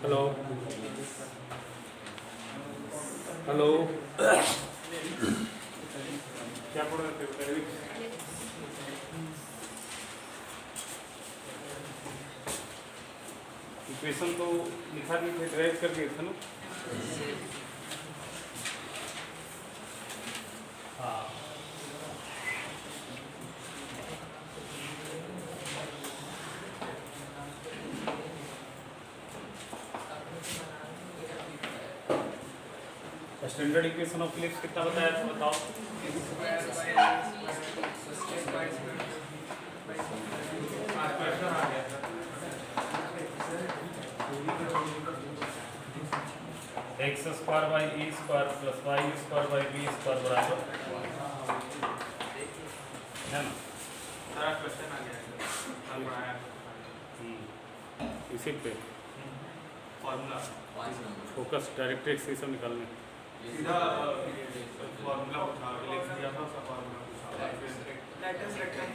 Hello hello क्या पढ़ रहे थे? इक्वेशन तो लिखा दिए थे, ड्राइव कर दिए थे ना? हाँ, स्टैंडर्ड इक्वेशन ऑफ फिलिप्स कितना बताया था बताओ? X square by A square plus y square by B square बराबर है ना? सारा क्वेश्चन आ गया है। इसी पे फॉर्मूला फोकस डायरेक्ट्रिक्स ये सब निकालने। सीधा फॉर्मूला उठा लिख दिया था, उसका फॉर्मूला पूछा, लैटिस रेक्टम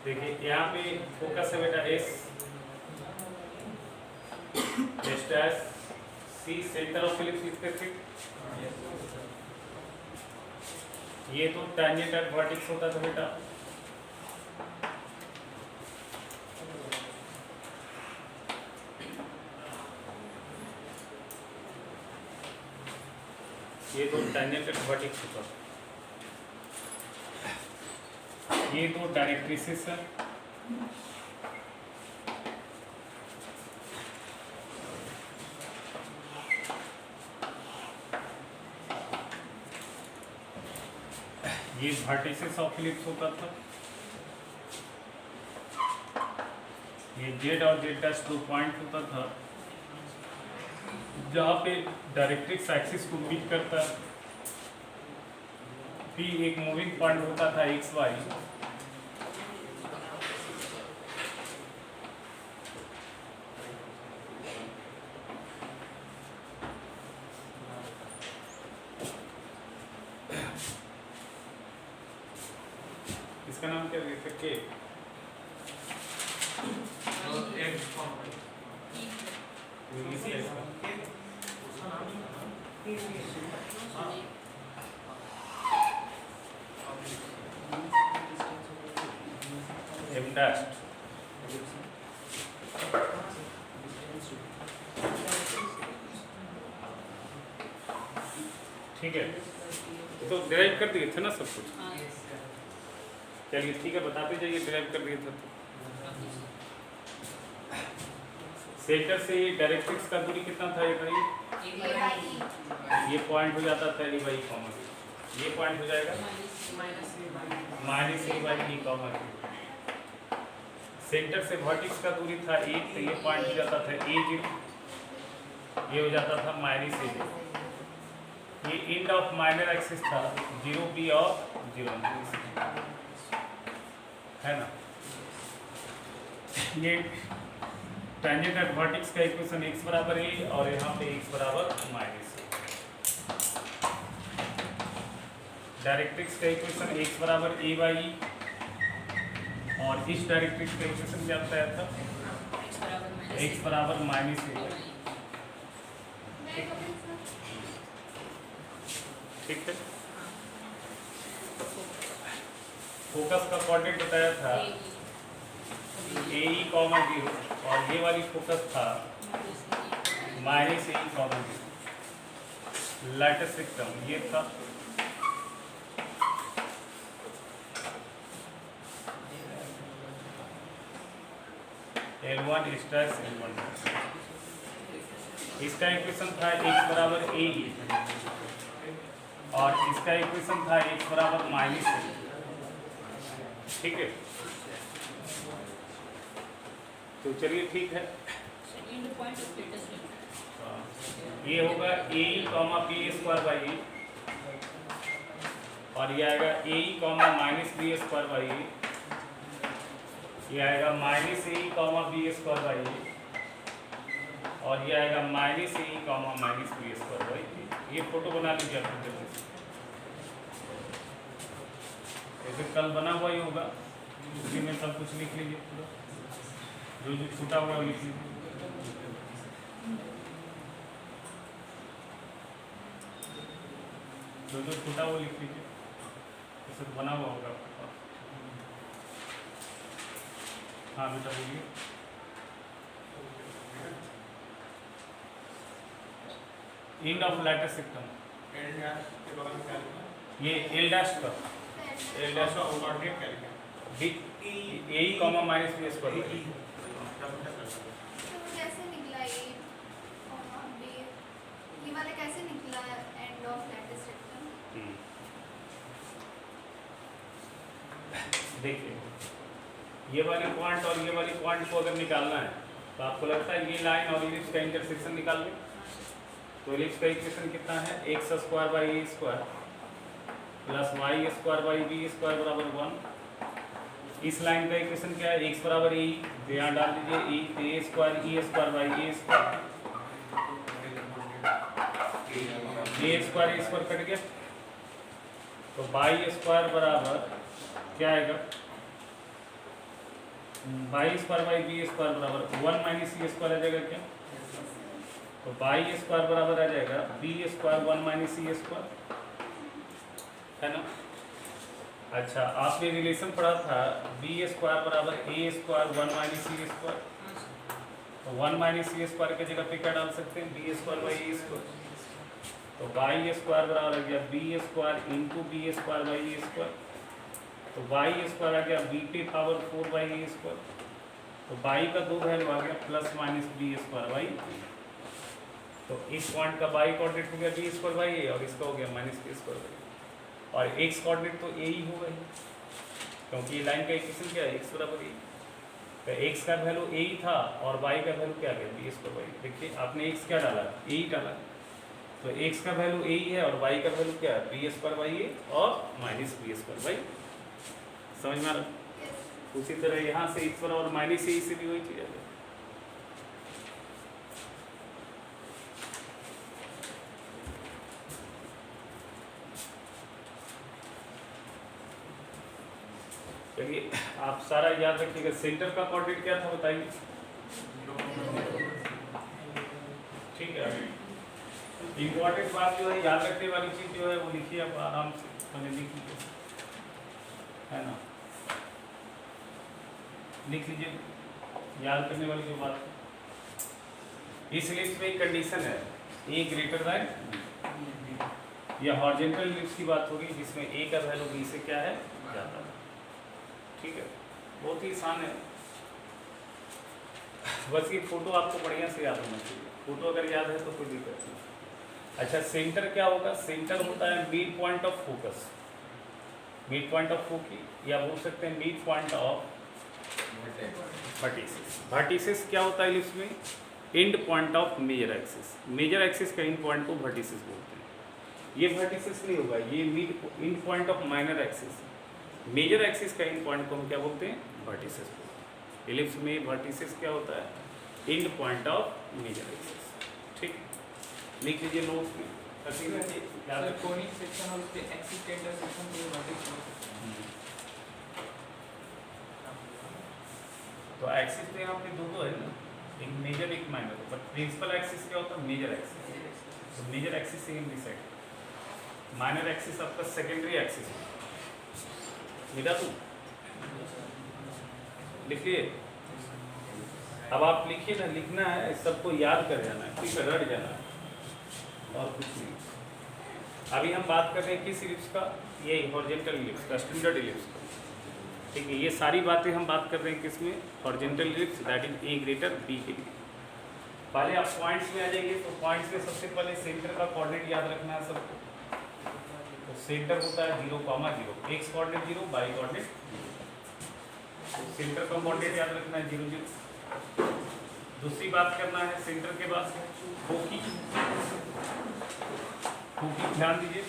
देखिए यहाँ पे फोकस है बेटा S dash C centre of Philips specific. ये तो टैंजेंट एट वर्टेक्स होता था बेटा। ये तो टैंजेंट एट वर्टेक्स होता था। ये दो डायरेक्ट्रिसेस है। ये वर्टिसेस ऑफ फिलिप्स होता था। ये जेड और जेड डैश दो पॉइंट होता था जहाँ पे डायरेक्ट्रिक्स एक्सिस को मीट करता है। पी एक मूविंग पॉइंट होता था एक्स वाई। इसका नाम क्या लिख सकते? इसी है इसका। एम डैश ठीक है, तो डिराइव कर दिए थे ना सब कुछ। चलिए ठीक है, बताते जाइए डिराइव कर दिए थे तो। सेंटर से डायरेक्ट्रिक्स का दूरी कितना था ये भाई? ये पॉइंट हो जाता था ए बाई कॉमा, ये पॉइंट हो जाएगा minus A by E comma. Centre से वर्टेक्स का दूरी था ए, तो ये पॉइंट हो जाता था ए जीरो, ये हो जाता था माइनस ए जीरो। ये एंड ऑफ माइनर एक्सिस था, जीरो बी ऑफ जीरो है ना। ये टैंजेंट एट वर्टेक्स का इक्वेशन x बराबर ए और यहाँ पे x बराबर माइनस ए। डायरेक्ट्रिक्स का इक्वेशन x बराबर ए बाई, और इस डायरेक्ट्रिक्स का इक्वेशन क्या बताया था? x बराबर माइनस ए। ठीक है, फोकस का कोऑर्डिनेट बताया था ए ई कॉमा जीरो, और ये वाली फोकस था माइनस ए ई कॉमा जीरो। लैटिस रेक्टम ये था। L1 stress L1। इसका इक्वेशन था x बराबर ए ई, और इसका इक्वेशन था x बराबर माइनस ए। ठीक है, तो चलिए ठीक है, ये होगा A comma B square by A, और ये आएगा A comma minus B square by A, ये आएगा minus A comma B square by A, और ये आएगा minus A comma minus B square by A. ये फोटो बना लीजिए आप जल्दी से, ऐसे कल बना हुआ ही होगा। उसी में सब कुछ लिख लीजिए पूरा, जो जो छूटा हुआ लिख लीजिए। जो जो छूटा वो लिख लीजिए, इसे तो बना हुआ होगा आपके पास। हाँ बेटा बोलिए। End of latus rectum, L dash के बगल में क्या लिखा है? ये एल डैश का एल डैश का कोऑर्डिनेट क्या लिखा है? D A comma minus B square क्या समझा सर? तो कैसे निकला ये कॉमा बी, ये वाला कैसे निकला एंड ऑफ लैटिस सेक्टम? देखिए, ये वाली पॉइंट और ये वाली पॉइंट को अगर निकालना है तो आपको लगता है ये लाइन और इलिप्स का इंटरसेक्शन निकाल लें। तो इलिप्स का इक्वेशन कितना है, x square by A square plus y square by B square बराबर 1। इस लाइन का इक्वेशन क्या है, एक्स बराबर ए, तो यहाँ डाल दीजिए A square by A square cut गया, तो बाई स्क्वायर बराबर क्या आएगा, y square by B square बराबर 1 माइनस सी स्क्वायर आ जाएगा क्या, तो बाई स्क्वायर बराबर आ जाएगा B square 1 minus C square, है ना। अच्छा, आपने रिलेशन पढ़ा था बी स्क्वायर बराबर A square 1 minus C square, तो 1 माइनस सी स्क्वायर की जगह पे क्या डाल सकते हैं, b square by A square, तो बाई स्क्वायर बराबर आ गया b square into b square by A square, तो बाई स्क्वायर आ गया बी पे पावर 4 बाई ए स्क्वायर, तो बाई का दो वैल्यू आ गया plus minus B square by, तो इस पॉइंट का बाई कोऑर्डिनेट हो गया बी स्क्वायर बाई ए और इसका हो गया माइनस बी स्क्वायर बाई, और एक्स कोऑर्डिनेट तो ए ही होगा ही, क्योंकि ये लाइन का इक्वेशन क्या है, एक्स बराबर ए, तो एक्स का वैल्यू ए ही था और वाई का वैल्यू क्या गया बी स्क्वायर बाई। देखिए आपने एक्स क्या डाला, ए ही डाला, तो एक्स का वैल्यू ए ही है और वाई का वैल्यू क्या है, बी स्क्वायर बाई ए और माइनस बी स्क्वायर बाई। समझ में आ रहा? उसी तरह यहाँ से एक्स बराबर माइनस ए से भी वही चीज आ जाए। चलिए आप सारा याद रखिएगा। सेंटर का कोऑर्डिनेट क्या था बताइए, ठीक है। इम्पोर्टेंट बात जो है, याद रखने वाली चीज जो है वो लिखिए आप आराम से, मैंने लिख लीजिए, है ना, लिख लीजिए याद करने वाली जो बात है। इस लिस्ट में एक कंडीशन है ए ग्रेटर दैन, या हॉरिजॉन्टल लिस्ट की बात होगी जिसमें ए का वैल्यू बी से क्या है, ज़्यादा है, ठीक है। बहुत ही आसान है, बस ये फोटो आपको बढ़िया से याद होना चाहिए, फोटो अगर याद है तो कोई दिक्कत नहीं। अच्छा, सेंटर क्या होगा, सेंटर होता है mid point of focus, mid point of focus, या बोल सकते हैं mid point of vertices. Vertices क्या होता है इसमें, end point of major axis, major axis का एंड पॉइंट को वर्टिसेस बोलते हैं। ये वर्टिसेस नहीं होगा, ये mid end point of minor axis, major axis का एंड पॉइंट को हम क्या बोलते हैं, वर्टिसेस बोलते हैं। इलिप्स में वर्टिसेस क्या होता है, end point of major axis, ठीक। लिख लीजिए नोट्स में, कोनिक सेक्शन और उसके एक्सिस के इंटरसेक्शन को वर्टिक्स बोलते हैं। तो एक्सिस तो यहाँ पे दो है ना, एक मेजर एक माइनर, बट प्रिंसिपल एक्सिस क्या होता है, मेजर एक्सिस, तो मेजर एक्सिस से डिसाइड, माइनर एक्सिस आपका सेकेंडरी एक्सिस मिला। तू लिखिए, अब आप लिखिए ना, लिखना है सबको याद कर जाना है, ठीक है, रट जाना है और कुछ नहीं। अभी हम बात कर रहे हैं किस इलिप्स का, ये हॉरिजॉन्टल इलिप्स का, स्टैंडर्ड इलिप्स का, ठीक है। ये सारी बातें हम बात कर रहे हैं किसमें, horizontal ellipse, that is a greater b के लिए। पहले आप पॉइंट्स में आ जाइए, तो पॉइंट्स में सबसे पहले सेंटर का कोऑर्डिनेट याद रखना है सबको। तो सेंटर होता है 0, 0, x coordinate 0, y coordinate, centre का कोऑर्डिनेट याद रखना है 0, 0। दूसरी बात करना है सेंटर के बाद फोकी, फोकी ध्यान दीजिए,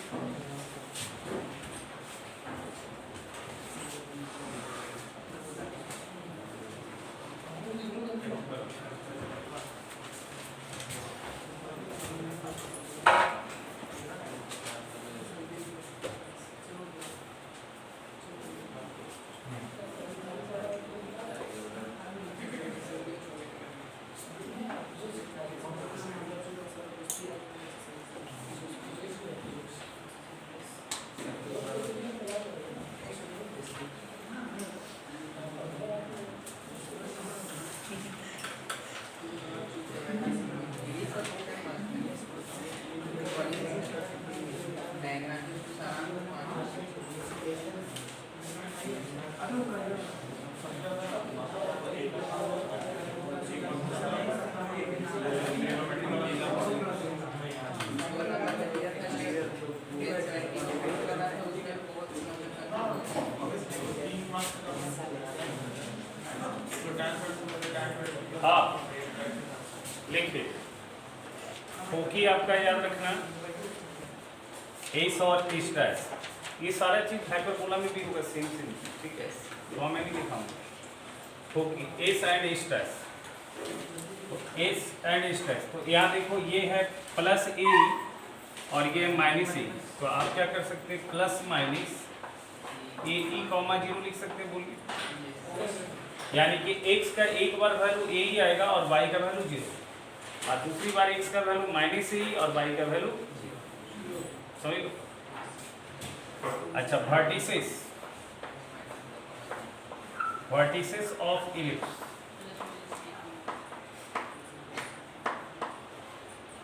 हाँ लिख दे। फोकी आपका याद रखना एस और ई स्ट्रेस, ये सारा चीज हाइपरबोला में भी होगा सेम सेम, ठीक है, तो मैं नहीं दिखाऊंगा। Foci S and E stress, S and E stress, तो यहाँ देखो ये है प्लस ए और ये माइनस ए, तो आप क्या कर सकते हैं प्लस माइनस ए ई कॉमा जीरो लिख सकते हैं, बोलिए। यानी कि x का एक बार वैल्यू a ही आएगा और y का वैल्यू 0, और दूसरी बार x का वैल्यू माइनस a और y का वैल्यू 0, समझ लो। अच्छा वर्टिसेस ऑफ इलिप्स,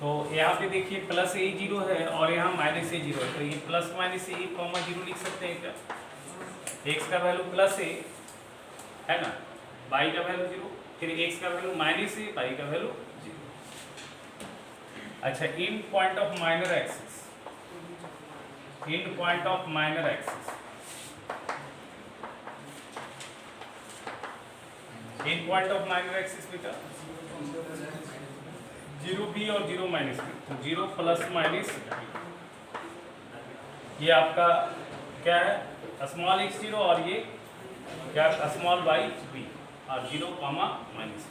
तो यहाँ पे देखिए प्लस a 0 है और यहाँ माइनस a 0 है, तो ये प्लस माइनस a कॉमा 0 लिख सकते हैं क्या। x का वैल्यू प्लस a है ना, y का वैल्यू 0, फिर x का वैल्यू माइनस a, y का वैल्यू 0। अच्छा end point of minor axis, end point of minor axis, end point of minor axis बेटा 0 b और 0 माइनस b, तो 0 प्लस माइनस, ये आपका क्या है स्मॉल x 0 और ये क्या स्मॉल y b और 0 कॉमा माइनस,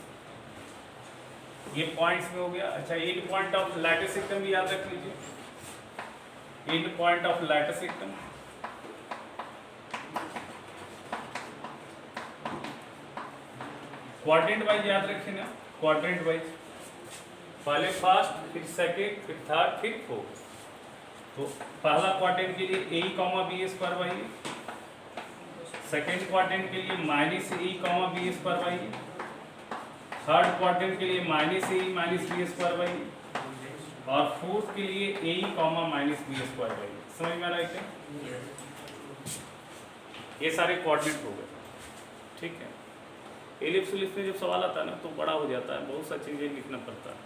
ये पॉइंट्स में हो गया। अच्छा end point of latus rectum भी याद रख लीजिए, end point of latus rectum, quadrant wise याद रखिए ना, क्वाड्रेंट वाइज पहले फर्स्ट फिर सेकंड फिर थर्ड फिर फोर्थ, तो पहला क्वाड्रेंट के लिए A comma B square y, second quadrant के लिए minus A comma B square y, third quadrant के लिए minus A minus B square y, और फोर्थ के लिए A comma minus B square y. समझ में आ रहा है क्या, ये सारे क्वाड्रेंट हो गए, ठीक है। एलिप्स में जब सवाल आता है ना तो बड़ा हो जाता है, बहुत सा चीज़ें लिखना पड़ता है।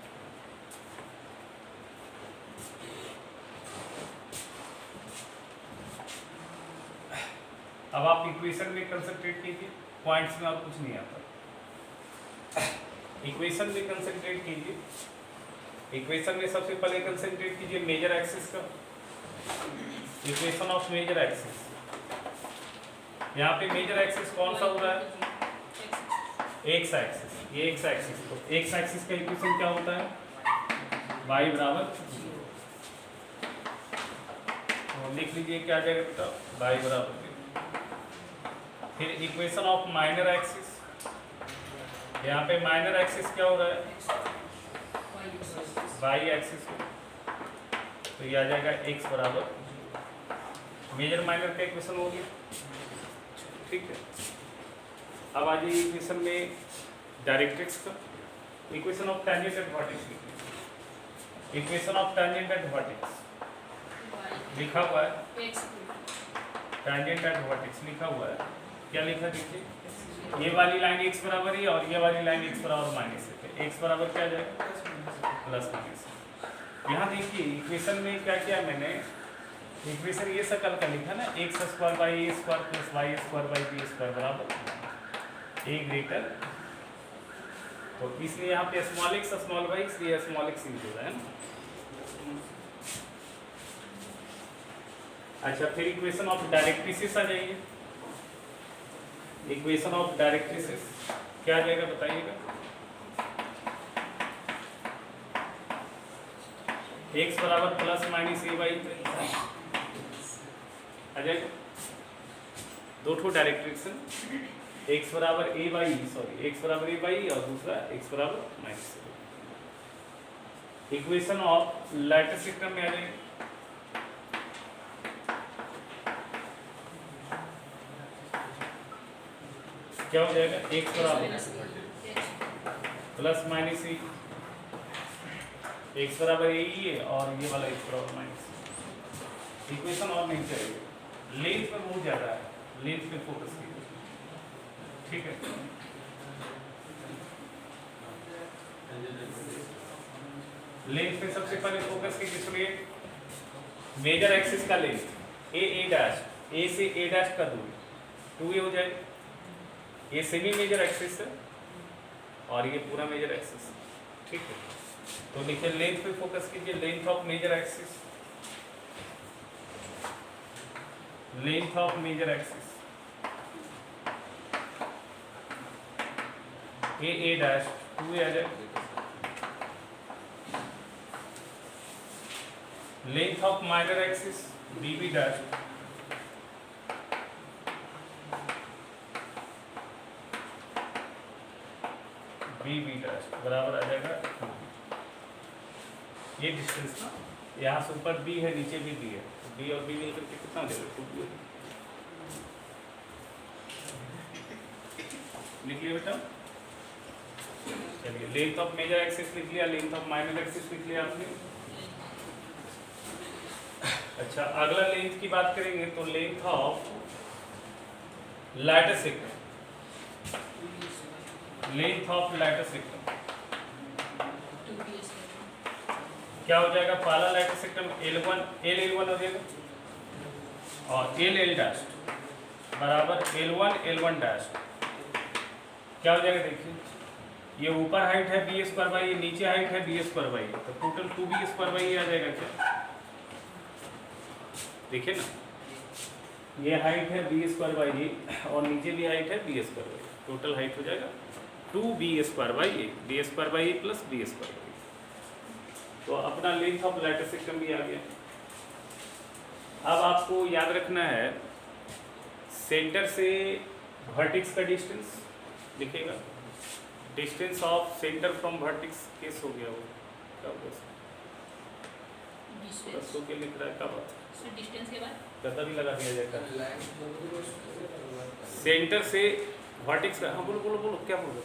अब आप इक्वेशन में कंसंट्रेट कीजिए, पॉइंट्स में और कुछ नहीं आता। इक्वेशन में कंसंट्रेट कीजिए, इक्वेशन में सबसे पहले कंसंट्रेट कीजिए मेजर एक्सिस का, इक्वेशन ऑफ मेजर एक्सिस। यहाँ पे मेजर एक्सिस कौन सा हो रहा है, एक्स एक्सिस, ये एक्स एक्सिस, तो एक्स एक्सिस का इक्वेशन क्या होता है y बराबर, तो लिख लीजिए क्या जाएगा बेटा y बराबर। फिर इक्वेशन ऑफ माइनर एक्सिस, यहाँ पे माइनर एक्सिस क्या हो रहा है वाई एक्सिस, तो ये आ जाएगा x बराबर, मेजर माइनर का इक्वेशन हो गया, ठीक है। अब आ जाइए इक्वेशन में डायरेक्ट्रिक्स का, equation of tangent and vertex, equation of tangent and vertex लिखा हुआ है, टैंजेंट एंड वर्टेक्स लिखा हुआ है, क्या लिखा देखिए, ये वाली लाइन x बराबर है और ये वाली लाइन x बराबर माइनस है, x बराबर क्या आ जाएगा प्लस माइनस। यहाँ देखिए इक्वेशन में क्या किया मैंने, इक्वेशन ये सकल का लिखा ना, x square by A square plus y square by B square बराबर ए ग्रेटर, तो इसलिए यहाँ पे स्मॉल एक्स स्मॉल वाई, इसलिए स्मॉल एक्स यूज हो रहा है ना। अच्छा फिर इक्वेशन ऑफ डायरेक्ट्रिसिस आ जाइए, इक्वेशन ऑफ डायरेक्ट्रिसिस क्या आ जाएगा बताइएगा, x बराबर प्लस माइनस ए बाई आ जाएगा, दो ठो डायरेक्ट्रिक्स, x बराबर ए बाई सॉरी x बराबर ए बाई और दूसरा x बराबर minus A. Equation of latus system में आ जाएगा, क्या हो जाएगा x बराबर प्लस माइनस ए, x बराबर ए ही है और ये वाला x बराबर माइनस। इक्वेशन और नहीं चाहिए, लेंथ पे बहुत ज़्यादा है, लेंथ पे फोकस कीजिए। ठीक है। लेंथ पे सबसे पहले फोकस की किसलिए मेजर एक्सिस का लेंथ ए डैश, ए से ए डैश का दूरी 2a हो जाएगा। ये सेमी मेजर एक्सिस है और ये पूरा मेजर एक्सिस, ठीक है। तो देखिए लेंथ पे फोकस कीजिए, length of major axis, length of major axis a dash 2a आ जाएगा। Length of minor axis BB dash BB dash बराबर आ जाएगा 2। ये डिस्टेंस ना, यहाँ से ऊपर B है नीचे भी B है, तो B और B मिलकर के कितना देगा 2B। लिख लिया बेटा, चलिए लेंथ ऑफ मेजर एक्सिस लिख लिया, लेंथ ऑफ माइनर एक्सिस लिख लिया आपने। अच्छा अगला लेंथ की बात करेंगे तो length of latus rectum, length of latus rectum क्या हो जाएगा, पहला लैटिस सेक्टम L1 हो जाएगा और L डैश बराबर L1 डैश क्या हो जाएगा, देखिए ये ऊपर हाइट है बी स्क्वायर बाई, ये नीचे हाइट है बी स्क्वायर बाई, तो टोटल 2b स्क्वायर बाई आ जाएगा क्या, देखिए ना ये हाइट है बी स्क्वायर बाई और नीचे भी हाइट है b square by, total height हो जाएगा 2b square by B square by plus b square by. तो अपना लेंथ ऑफ लैटिस सेक्टम भी आ गया। अब आपको याद रखना है सेंटर से वर्टेक्स का डिस्टेंस लिखेगा, distance of centre from vertex case हो गया, वो क्या होगा डिस्टेंस के लिख रहा है, क्या बात सर डिस्टेंस के बाद पता भी लगा दिया जाएगा। सेंटर से वर्टेक्स का, हाँ बोलो बोलो बोलो क्या बोल रहे,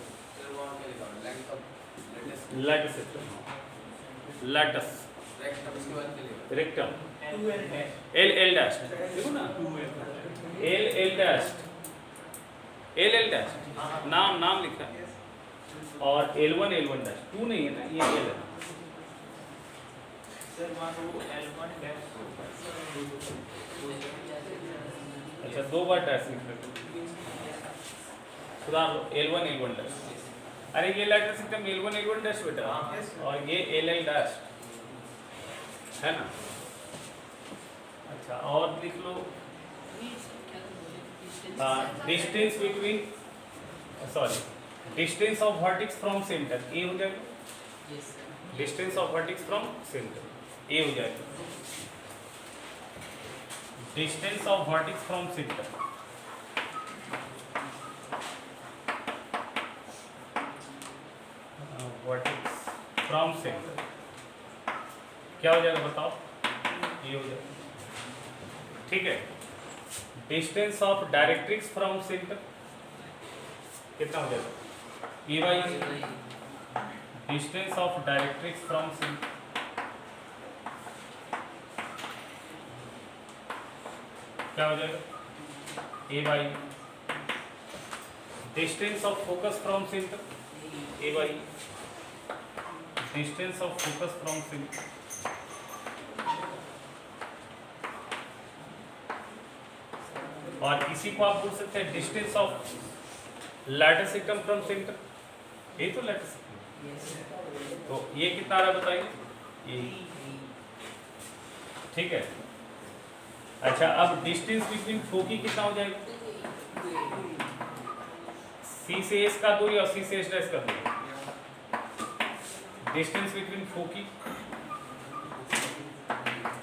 latus rectum, latus rectum L dash, देखो ना L डैश, L डैश नाम लिखा है और L1 डैश 2 नहीं है ना, ये L है। अच्छा 2 बार डैश लिख रहे, सुधार लो L1 डैश। अरे ये लैटिस सेक्टम L1 डैश बेटा, और ये L डैश है ना। अच्छा और लिख लो distance between, sorry distance of vertex from centre A हो जाएगा, distance of vertex from centre A हो जाएगा, distance of vertex from centre vertex from centre क्या हो जाएगा बताओ, ये हो जाएगा, ठीक है। Distance of directrix from centre कितना हो जाएगा, A by distance of directrix from centre क्या हो जाएगा, A by distance of focus from centre, A by distance of focus from centre और इसी को आप बोल सकते हैं distance of latus rectum from centre, ये तो लैटिस सेक्टम, तो ये कितना आ रहा है बताइए, ये ठीक है। अच्छा अब डिस्टेंस बिटवीन फोकी कितना हो जाएगा, सी से एस का दूरी और सी से एस डैश का दूरी, डिस्टेंस बिटवीन फोकी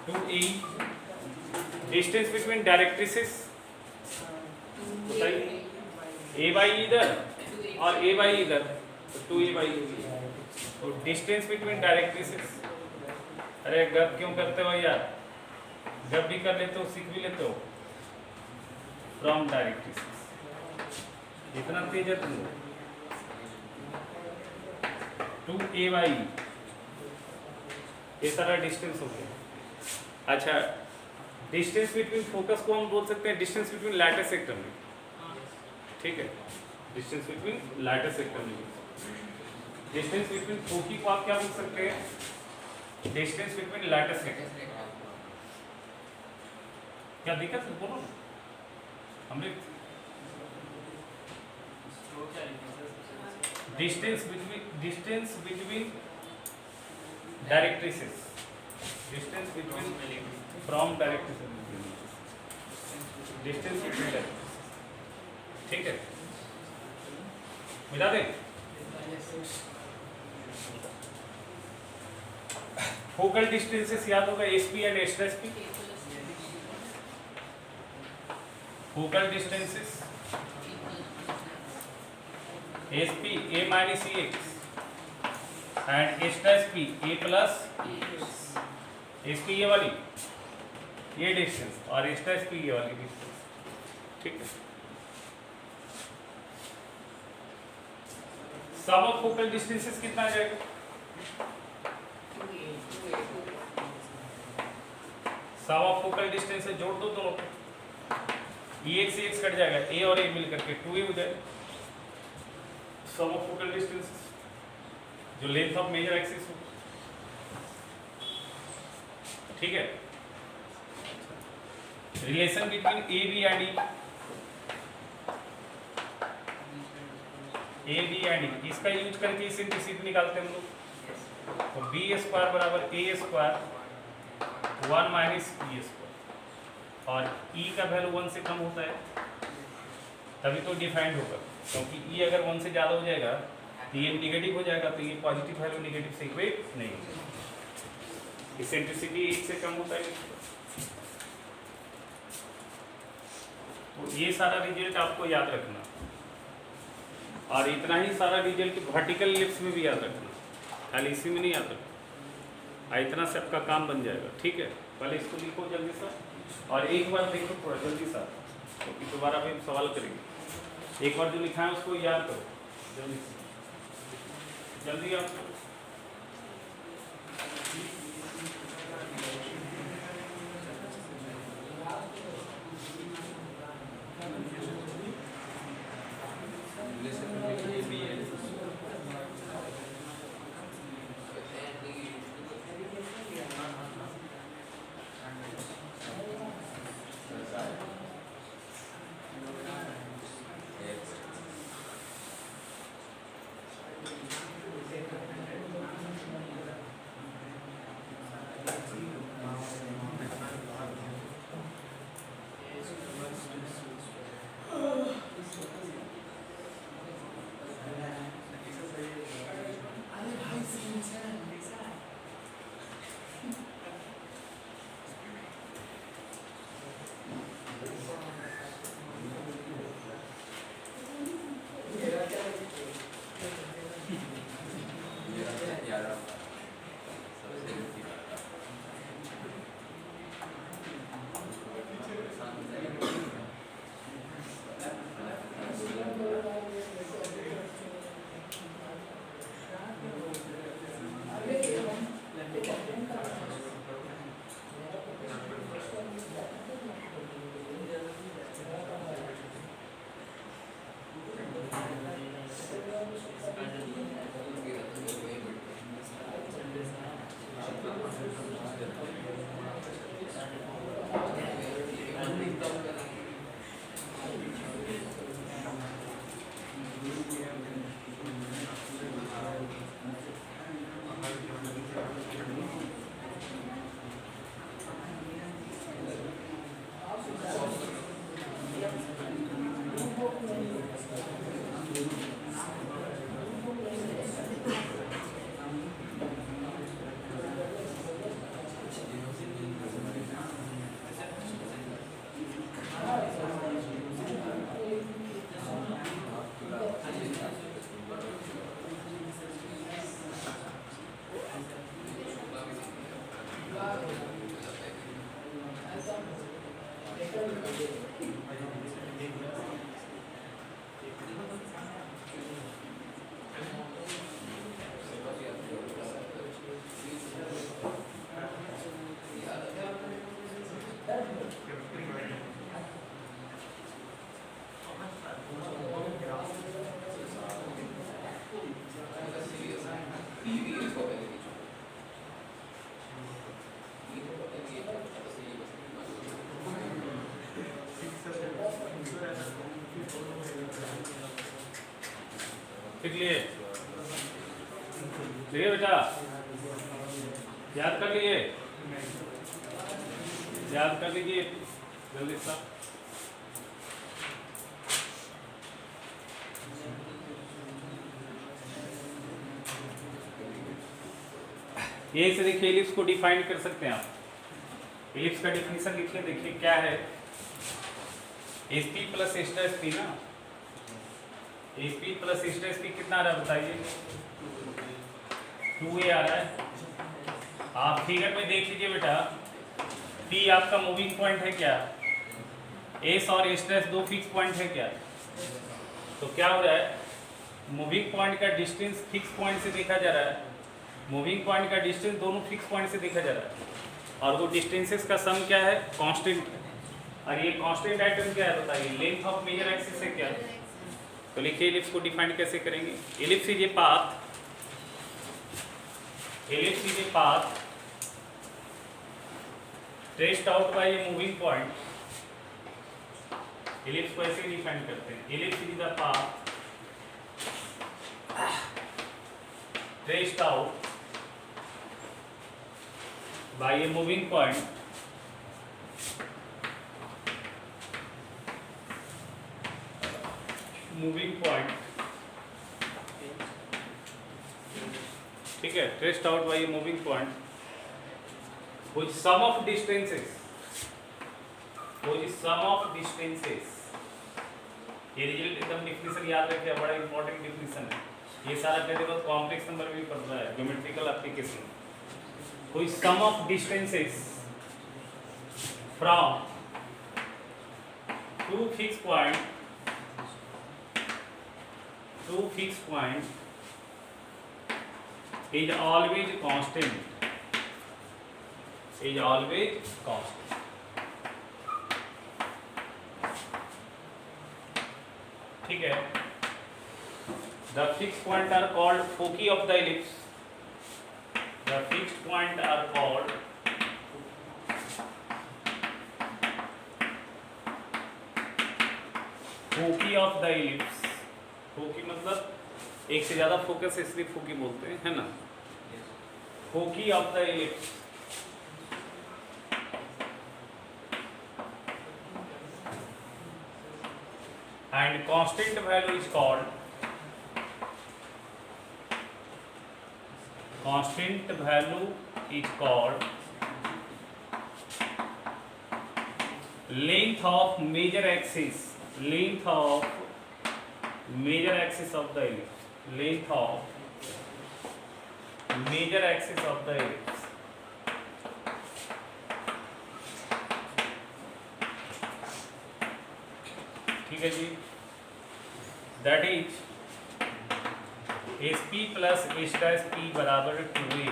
2a, डिस्टेंस बिटवीन डायरेक्ट्रिसेस बताइए, a बाई इधर और a बाई इधर, तो 2a बाई, तो डिस्टेंस बिटवीन डायरेक्ट्रिसेस, अरे गप क्यों करते हो यार, जब भी कर लेते हो सीख भी लेते हो, फ्रॉम डायरेक्ट्रिसेस, इतना तेज है तुम, 2a बाई, ये सारा डिस्टेंस हो गया। अच्छा डिस्टेंस बिटवीन फोकस को हम बोल सकते हैं डिस्टेंस बिटवीन लैटिस सेक्टम में, ठीक है। Distance between latus rectum distance between foci को आप क्या बोल सकते हैं? Distance between latus rectum. क्या दिक्कत है बोलो ना, हमने distance between directrices, distance between from directrices, distance between directrices, ठीक है, मिला दें। फोकल डिस्टेंसेस याद होगा SP and SP. Focal distances SP A minus X and SP A plus SP ये वाली ये डिस्टेंस और एसपी ये वाली डिस्टेंस, ठीक है। सम ऑफ फोकल डिस्टेंसेस कितना आ जाएगा? सम ऑफ फोकल डिस्टेंसेस जोड़ दो दोनों को, ये से एक्स कट जाएगा, ए और ए मिल करके 2a हो जाएगा। सम ऑफ फोकल डिस्टेंसेस जो लेंथ ऑफ मेजर एक्सिस हो, ठीक है। Relation between A B and E, इसका यूज करके इसेंट्रिसिटी निकालते हैं हम लोग। तो बी स्क्वायर बराबर A square 1 minus E square, और ई का वैल्यू 1 से कम होता है तभी तो डिफाइंड होगा, क्योंकि ई अगर 1 से ज़्यादा हो जाएगा तो ये नेगेटिव हो जाएगा, तो ये पॉजिटिव वैल्यू नेगेटिव से इक्वेट नहीं होगा। इसेंट्रिसिटी 1 से कम होता है। तो ये सारा रिजल्ट आपको याद रखना, और इतना ही सारा रिजल्ट वर्टिकल लिप्स में भी याद रखना, खाली इसी में नहीं याद रखना। इतना से आपका काम बन जाएगा, ठीक है। पहले इसको लिखो जल्दी सा, और एक बार देखो थोड़ा जल्दी सा, क्योंकि दोबारा भी हम सवाल करेंगे। एक बार जो लिखा है उसको याद करो जल्दी से, जल्दी याद करो। लिख लिए बेटा, याद कर लिए, याद कर लीजिए जल्दी सा। यही से देखिए एलिप्स को डिफाइन कर सकते हैं आप। एलिप्स का डिफिनेशन लिखिए, देखिए क्या है। एसपी प्लस एक्स्ट्रा एसपी ना, एसपी प्लस एक्स्ट्रा एसपी कितना आ रहा है बताइए? 2a आ रहा है। आप फिगर में देख लीजिए बेटा, P आपका मूविंग पॉइंट है क्या? एस और एक्स्ट्रा एस दो फिक्स पॉइंट है क्या? तो क्या हो रहा है, मूविंग पॉइंट का डिस्टेंस फिक्स पॉइंट से देखा जा रहा है, मूविंग पॉइंट का डिस्टेंस दोनों फिक्स पॉइंट से देखा जा रहा है, और वो डिस्टेंसेस का सम क्या है? कांस्टेंट है। और ये कांस्टेंट आइटम क्या है बताइए? लेंथ ऑफ मेजर एक्सिस है क्या? तो लिखिए एलिप्स को डिफाइन कैसे करेंगे। Ellipse is a path, ellipse is a path traced out by a moving point. Ellipse को ऐसे डिफाइन करते हैं, ellipse is the path traced out by a moving point ठीक है, traced out by a moving point which sum of distances, ये result एकदम definition याद रखिए, बड़ा इंपॉर्टेंट डिफिनेशन है। ये सारा कहते वक्त कॉम्प्लेक्स नंबर भी पढ़ रहा है, ज्योमेट्रिकल एप्लीकेशन। कोई sum of distances from two fix point is always constant, ठीक है। The fixed point are called foci of the ellipse. The fixed point are called foci of the ellipse. फोकी मतलब एक से ज्यादा फोकस, इसलिए फोकी बोलते हैं, है ना? Foci of the ellipse and constant value is called length of major axis of the ellipse, length of major axis of the ellipse. ठीक है जी, that is S P plus S dash P बराबर 2a।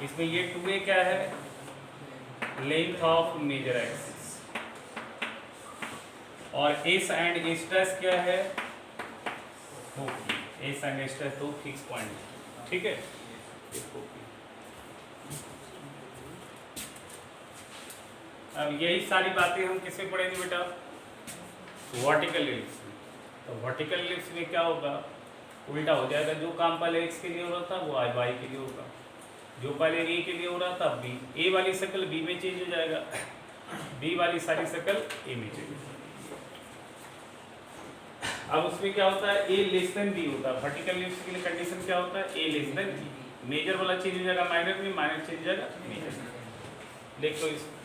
इसमें ये 2a क्या है? Length of major axis, और S and S dash क्या है? एस एंड एस डैश दो फिक्स पॉइंट, ठीक है। अब यही सारी बातें हम किस में पढ़ेंगे बेटा? वर्टिकल एलिप्स में। तो वर्टिकल एलिप्स में क्या होगा? उल्टा हो जाएगा, जो काम पहले एक्स के लिए हो रहा था वो वाई के लिए होगा, जो पहले ए के लिए हो रहा था बी, ए वाली शक्ल बी में चेंज हो जाएगा, बी वाली सारी शक्ल ए में चेंज हो जाएगी। अब उसमें क्या होता है? ए लेस देन बी होता है। वर्टिकल एलिप्स के लिए कंडीशन क्या होता है? ए लेस देन बी। मेजर वाला चेंज हो जाएगा माइनर में, माइनर चेंज हो जाएगा मेजर में। देख लो इसको,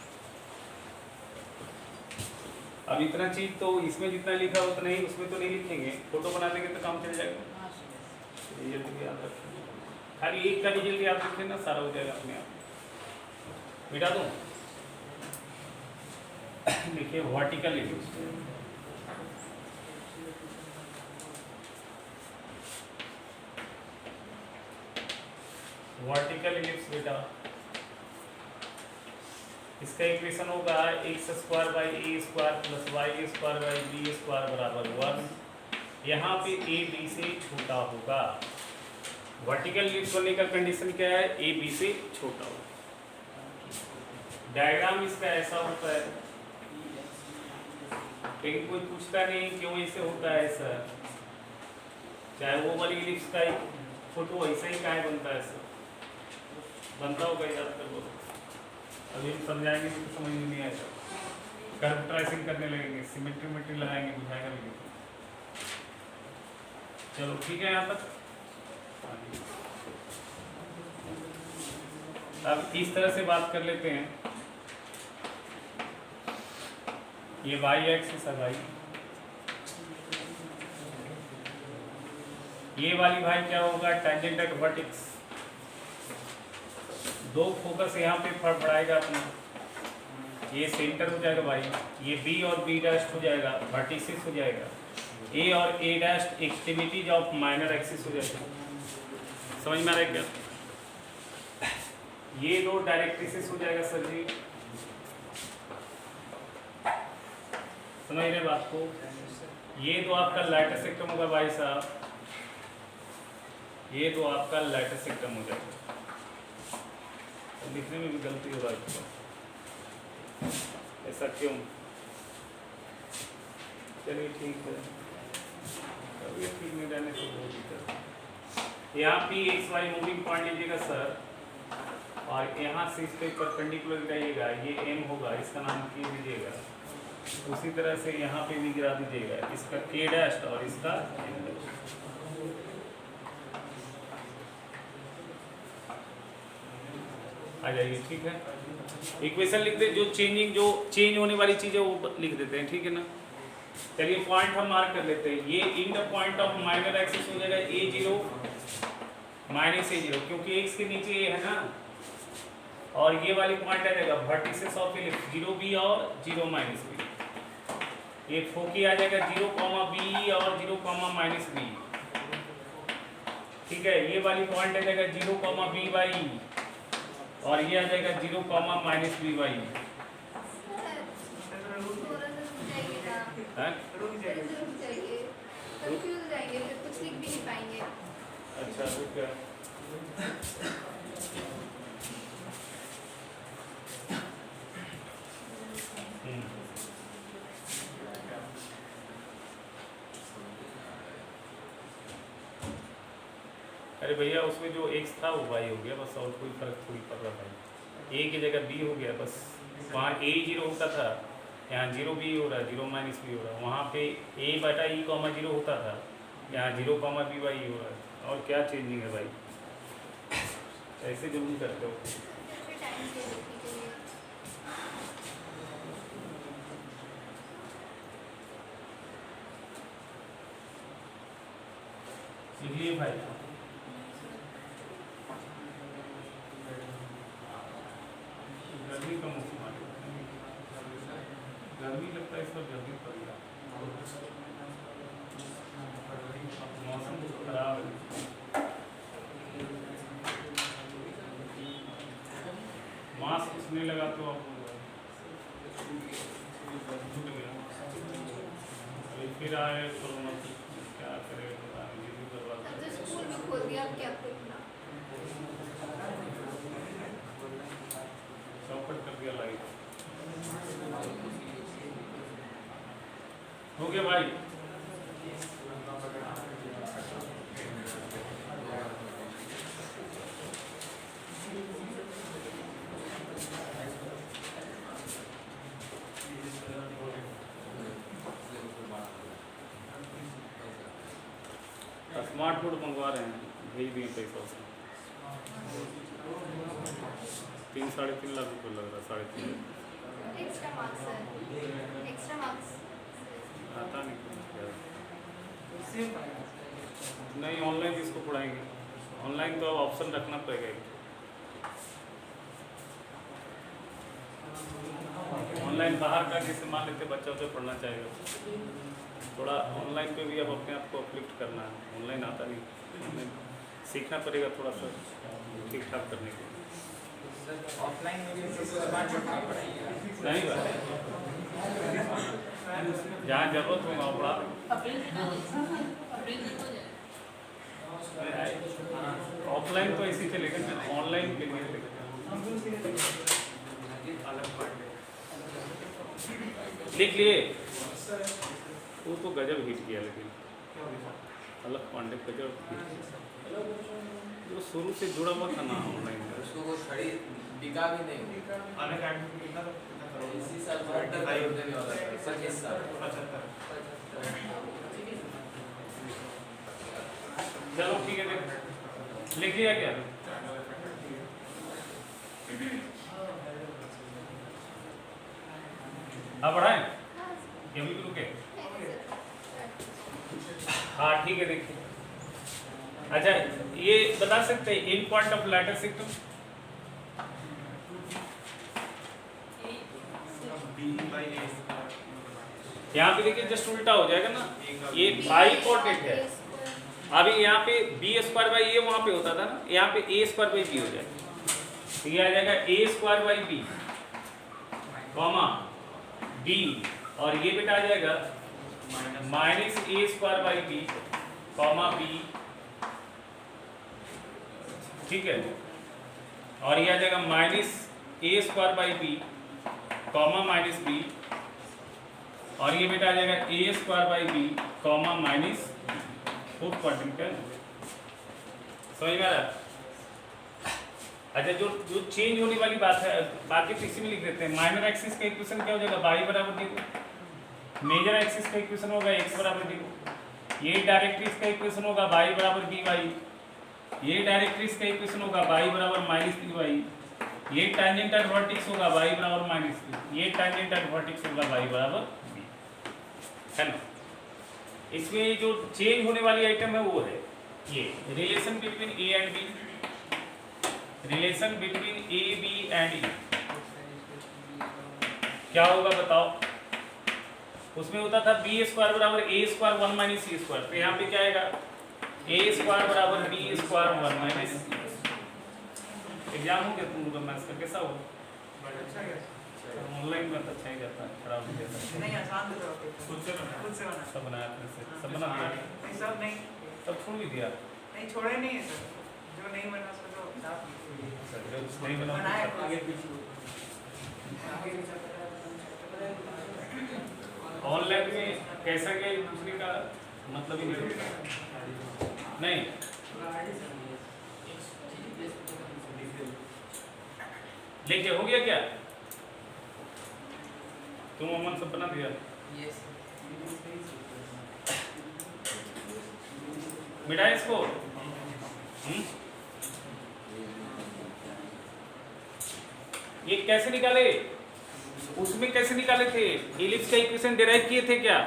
अब इतना चीज तो इसमें जितना लिखा हो उतना ही उसमें तो नहीं लिखेंगे, फोटो बना देंगे तो काम चल जाएगा। रिजल्ट याद रखें, खाली एक का रिजल्ट याद रखें ना, सारा हो जाएगा अपने आप। मिटा दूं? देखिए वर्टिकल एलिप्स, वर्टिकल एलिप्स बेटा, इसका इक्वेशन होगा x square by A square plus y square by B square बराबर 1। यहाँ पे ए बी से छोटा होगा। वर्टिकल एलिप्स बनने का कंडीशन क्या है? ए बी से छोटा होगा। डायग्राम इसका ऐसा होता है, लेकिन कोई पूछता नहीं क्यों ऐसे होता है ऐसा। चाहे वो वाली इलिप्स का ही फोटो ऐसा ही काय बनता है सर, बनता होगा याद कर बोलो। अभी हम समझाएंगे तो समझ में नहीं आएगा, कर्व ट्रेसिंग करने लगेंगे, सिमेट्री लगाएंगे, बुझाएगा भी नहीं। चलो ठीक है यहाँ तक। अब इस तरह से बात कर लेते हैं, ये वाई एक्सिस है भाई, ये वाली भाई क्या होगा, टेंजेंट एट वर्टेक्स। दो फोकस यहाँ पे फड़फड़ाएगा अपना, ये सेंटर हो जाएगा भाई, ये बी और बी डैश हो जाएगा, वर्टिसेस हो जाएगा, ए और A dash extremities of minor axis हो जाएगा। समझ में आ रहा है क्या? ये दो डायरेक्ट्रिसेस हो जाएगा सर जी, समझ रहे बात को? ये तो आपका लैटर सेक्टम होगा भाई साहब, ये तो आपका लैटर सेक्टम हो जाएगा। लिखने में भी गलती हो रहा है, ऐसा क्यों? चलिए ठीक है, अभी ठीक नहीं रहने से बहुत दिक्कत। यहाँ P x y moving point लीजिएगा सर, और यहाँ से इस पे परपेंडिकुलर जाइएगा, ये एम होगा, इसका नाम के दीजिएगा। उसी तरह से यहाँ पे भी गिरा दीजिएगा, इसका के डैश और इसका एम डैश। आ जाइए, ठीक है। इक्वेशन लिख दे, जो चेंज होने वाली चीज़ है वो लिख देते हैं, ठीक है ना। चलिए पॉइंट हम मार्क कर लेते हैं, ये in the point of minor axis हो जाएगा A0 माइनस A0, क्योंकि x के नीचे ये है ना, और ये वाली पॉइंट आ जाएगा वर्टिसेस ऑफ इलिप्स 0B और 0 माइनस बी। ये फोकी आ जाएगा 0, B और 0, B, ठीक है। ये वाली पॉइंट आ जाएगा 0, B और ये आ जाएगा 0, -B y। कुछ लिख भी नहीं पाएंगे। अच्छा रुक गया। अरे भैया उसमें जो x था वो y हो गया बस, और कोई फर्क थोड़ी पड़ रहा था। a की जगह b हो गया बस, वहाँ a 0 होता था, यहाँ 0B हो रहा है, 0 -B हो रहा है। वहाँ पे a/e, 0 होता था, यहाँ 0, B y हो रहा है। और क्या चेंजिंग है भाई, ऐसे जरूर करते हो। इसलिए भाई गर्मी का मौसम आ गया, गर्मी लगता है इस पर गर्मी पड़ गया, मौसम तो खराब है। मास्क उसने लगा तो आप छूट गया, अभी फिर आए कोरोना, क्या करेगा, ये भी बर्बाद कर दिया। स्कूल भी खोल दिया, अब क्या करना? चौपट कर दिया लाइट, हो गया भाई। स्मार्ट बोर्ड मंगवा रहे हैं, भेज दिए पैसा से, 3-3.5 लाख रुपये लग रहा है, 3.5। Extra marks sir, extra marks आता नहीं नहीं, ऑनलाइन इसको पढ़ाएंगे, ऑनलाइन तो अब ऑप्शन रखना पड़ेगा। ऑनलाइन बाहर का जैसे मान लेते बच्चा उसे पढ़ना चाहेगा, थोड़ा ऑनलाइन पे भी अब अपने आप को अपलिफ्ट करना है, ऑनलाइन आता नहीं, ऑनलाइन सीखना पड़ेगा थोड़ा सा ठीक ठाक करने के लिए। ऑफलाइन में भी स्मार्ट बोर्ड का पढ़ाई नहीं बात, जहाँ जरूरत होगा वो पढ़ा। ऑफलाइन तो ऐसे चलेगा, ऑनलाइन के लिए लिख लिए, वो तो गजब हिट किया, लेकिन अलग कॉन्टेक्ट का जो शुरू से जुड़ा हुआ था ना ऑनलाइन का। उसको कोई खड़ी बिका भी नहीं अनअकैडमी में कितना करोगे? इसी साल 72 करोड़ देने वाला है 25 साल 75। चलो ठीक है, लिख लिया क्या? हाँ बढ़ाएं, ये भी रुके। हाँ ठीक है, देखिए। अच्छा, ये बता सकते हैं इन पॉइंट ऑफ लैटिस सिस्टम? यहाँ पे देखिए जस्ट उल्टा हो जाएगा ना, ये बाई कोऑर्डिनेट है। अभी यहाँ पे बी स्क्वायर बाई ए वहाँ पे होता था ना, यहाँ पे ए स्क्वायर बाई बी हो जाएगा। तो ये आ जाएगा A square by B comma B, और ये बेटा आ जाएगा minus A square by B comma B, ठीक है। और ये आ जाएगा minus A square by B comma minus B, और ये बेटा आ जाएगा A square by B comma minus fourth quadrant. समझ में आ रहा? अच्छा, जो जो चेंज होने वाली बात है, बाकी तो इसी में लिख देते हैं। माइनर एक्सिस का इक्वेशन क्या हो जाएगा? y बराबर डी। मेजर एक्सिस का इक्वेशन होगा x बराबर डी। ये डायरेक्ट्रिक्स का इक्वेशन होगा y बराबर dy। ये डायरेक्ट्रिक्स का इक्वेशन होगा y बराबर माइनस dy। ये टैंजेंटल वर्टिक्स होगा y बराबर माइनस b। ये टैंजेंटल वर्टिक्स होगा y बराबर b, है ना? इसमें जो चेंज होने वाली आइटम है वो है ये relation between a and b, relation between A B and E. क्या होगा बताओ? उसमें होता था बी स्क्वायर बराबर A square 1 minus C square, तो यहाँ पे क्या आएगा? ए स्क्वायर बराबर B square 1 minus C. Exam हो गया तुम लोग मैथ्स का, कैसा हो? ऑनलाइन में तो अच्छा ही जाता है, खराब नहीं जाता। नहीं आसान तो खुद से बना। खुद से बना। सब बनाया अपने से, सब बना दिया, नहीं सब नहीं, सब छोड़ भी दिया। नहीं छोड़े नहीं है सर, जो नहीं बना उसको तो साफ नहीं बना बनाया आगे पीछे ऑनलाइन में कैसा क्या दूसरे का मतलब ही नहीं होता। नहीं लेके हो गया क्या? तुम अमन सब बना दिया? यस मिटा इसको। ये कैसे निकाले? उसमें कैसे निकाले थे? एलिप्स का इक्वेशन डिराइव किए थे क्या?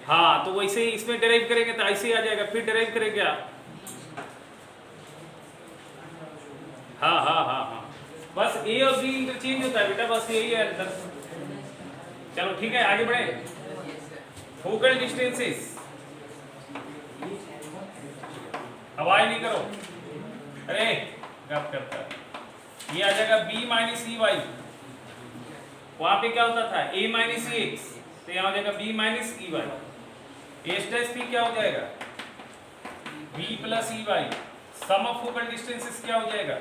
हाँ, तो वैसे ही इसमें डिराइव करेंगे तो ऐसे ही आ जाएगा, फिर डिराइव करें क्या? हाँ हाँ हाँ हाँ, बस ए और बी इंटरचेंज होता है बेटा, बस यही है अंतर। चलो ठीक है, आगे बढ़े। फोकल डिस्टेंसेस, हवाई नहीं करो, अरे गप करता है। ये आ जाएगा b माइनस ई वाई, वहां पे क्या होता था a माइनस ई एक्स, तो यहाँ हो जाएगा b minus e y. S dash P क्या हो जाएगा? b plus e y. Sum of focal distances क्या हो जाएगा?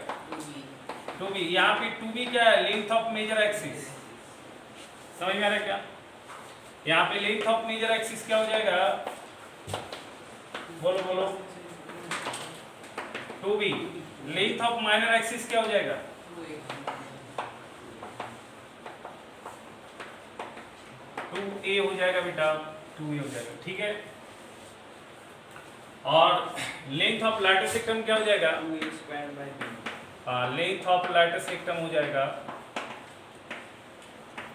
2b। यहाँ पे 2b क्या है? Length of major axis. समझ में आ रहा है क्या? यहाँ पे लेंथ ऑफ मेजर एक्सिस क्या हो जाएगा? बोलो बोलो। 2b। Length of minor axis क्या हो जाएगा? 2a हो जाएगा बेटा, 2a हो जाएगा, ठीक है। और लेंथ ऑफ लैटिस सेक्टम क्या हो जाएगा? 2a square by b। हाँ, लेंथ ऑफ लैटिस सेक्टम हो जाएगा